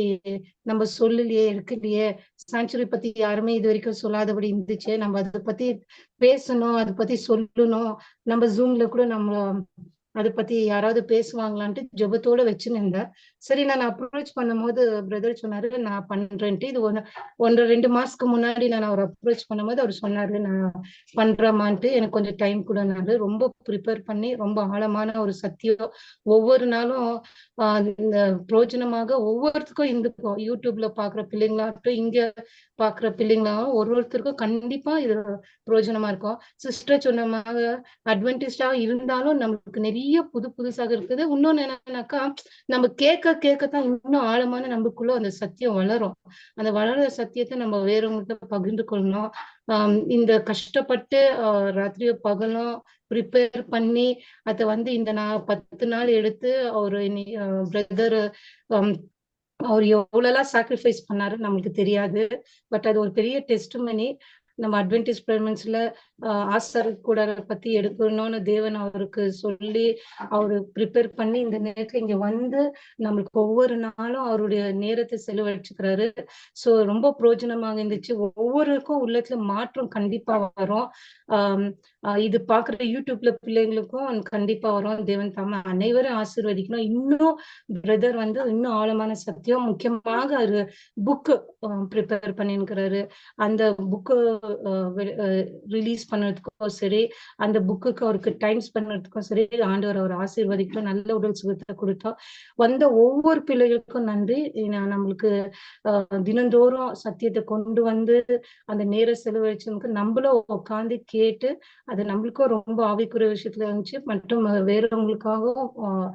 நம்ம சொல்லலையே, இருக்குல்லையே. சாங்சுரி பத்தி யாருமே இது வரைக்கும் சொல்லாதபடி இருந்துச்சு. நம்ம அதை பத்தி பேசணும், அதை பத்தி சொல்லணும். நம்ம ஜூம்ல கூட நம்ம அதை பத்தி யாராவது பேசுவாங்களான்ட்டு ஜெபத்தோட வச்சுன்னு இருந்தேன். சரி நான் அப்ரோச் பண்ணும்போது பிரதர் சொன்னாரு நான் பண்றேன்ட்டு. இது 1.5 மாசத்துக்கு முன்னாடி நான் அவர் அப்ரோச் பண்ணும்போது அவர் சொன்னாரு நான் பண்றேமான்ட்டு. எனக்கு கொஞ்சம் டைம் கொடுனாரு. ரொம்ப ப்ரிப்பேர் பண்ணி ரொம்ப ஆழமான ஒரு சத்தியம் ஒவ்வொரு நாளும் இந்த பிரோஜனமாக ஒவ்வொருத்தருக்கும் இருந்துக்கும். யூடியூப்ல பாக்குற பிள்ளைங்களாகட்டும், இங்க பாக்குற பிள்ளைங்களாகவும் ஒருத்தருக்கும் கண்டிப்பா இது பிரயோஜனமா இருக்கும். சிஸ்டர் சொன்ன மாதிரி அட்வென்டிஸ்டா இருந்தாலும் நம்மளுக்கு நிறைய புதுசாக இருக்குது. இன்னொன்னு என்னன்னாக்கா நம்ம கேட்கத்தான் இன்னும் ஆழமான நமக்குள்ள அந்த சத்தியம் வளரும். அந்த வளர்ற சத்தியத்தை நம்ம வேறவங்கள்ட்ட பகிர்ந்து கொள்ளணும். இந்த கஷ்டப்பட்டு ராத்திரியோ பகலும் ப்ரிப்பேர் பண்ணி அதை இந்த நான் 10 நாள் எடுத்து அவரு பிரதர் அவர் எவ்வளவு சாக்ரிஃபைஸ் பண்ணாரு நம்மளுக்கு தெரியாது. பட் அது ஒரு பெரிய டெஸ்டிமனி. நம்ம அட்வென்டிஸ்ட் பிரமின்ஸ்ல ஆசார் கூட பத்தி எடுக்கணும்னு தேவன் அவருக்கு சொல்லி அவரு ப்ரிப்பேர் பண்ணி இந்த நேரத்துல இங்க நம்மளுக்கு ஒவ்வொரு நாளும் அவருடைய நேரத்தை செலவழிச்சுக்கிறாரு. சோ ரொம்ப பிரயோஜனமாக இருந்துச்சு. ஒவ்வொருக்கும் உள்ளத்துல மாற்றம் கண்டிப்பா வரும். இது பாக்குற யூடியூப்ல பிள்ளைங்களுக்கும் கண்டிப்பா வரும். தேவன் தாம அனைவரும் ஆசீர்வதிக்கணும். இன்னும் பிரதர் இன்னும் ஆழமான சத்தியம் முக்கியமாக ஒரு புக்கு ப்ரிப்பேர் பண்ணிருக்கிறாரு. அந்த புக்கு ரிலீஸ் பண்ணதுக்கும் சரி, அந்த புக்குக்கு அவருக்கு டைம் ஸ்பெண்ட் பண்ணதுக்கும் சரி, ஆண்டவர் அவர் ஆசீர்வதிக்கணும். நல்ல உடல் சுகத்தை கொடுத்தோம். ஒவ்வொரு பிள்ளைகளுக்கும் நன்றி. நம்மளுக்கு தினந்தோறும் சத்தியத்தை கொண்டு அந்த நேர செலவழிச்சவங்களுக்கு நம்மளும் உட்காந்து கேட்டு அது நம்மளுக்கும் ரொம்ப ஆவிக்குரிய விஷயத்துல இருந்துச்சு. மற்றும் வேறவங்களுக்காகவும்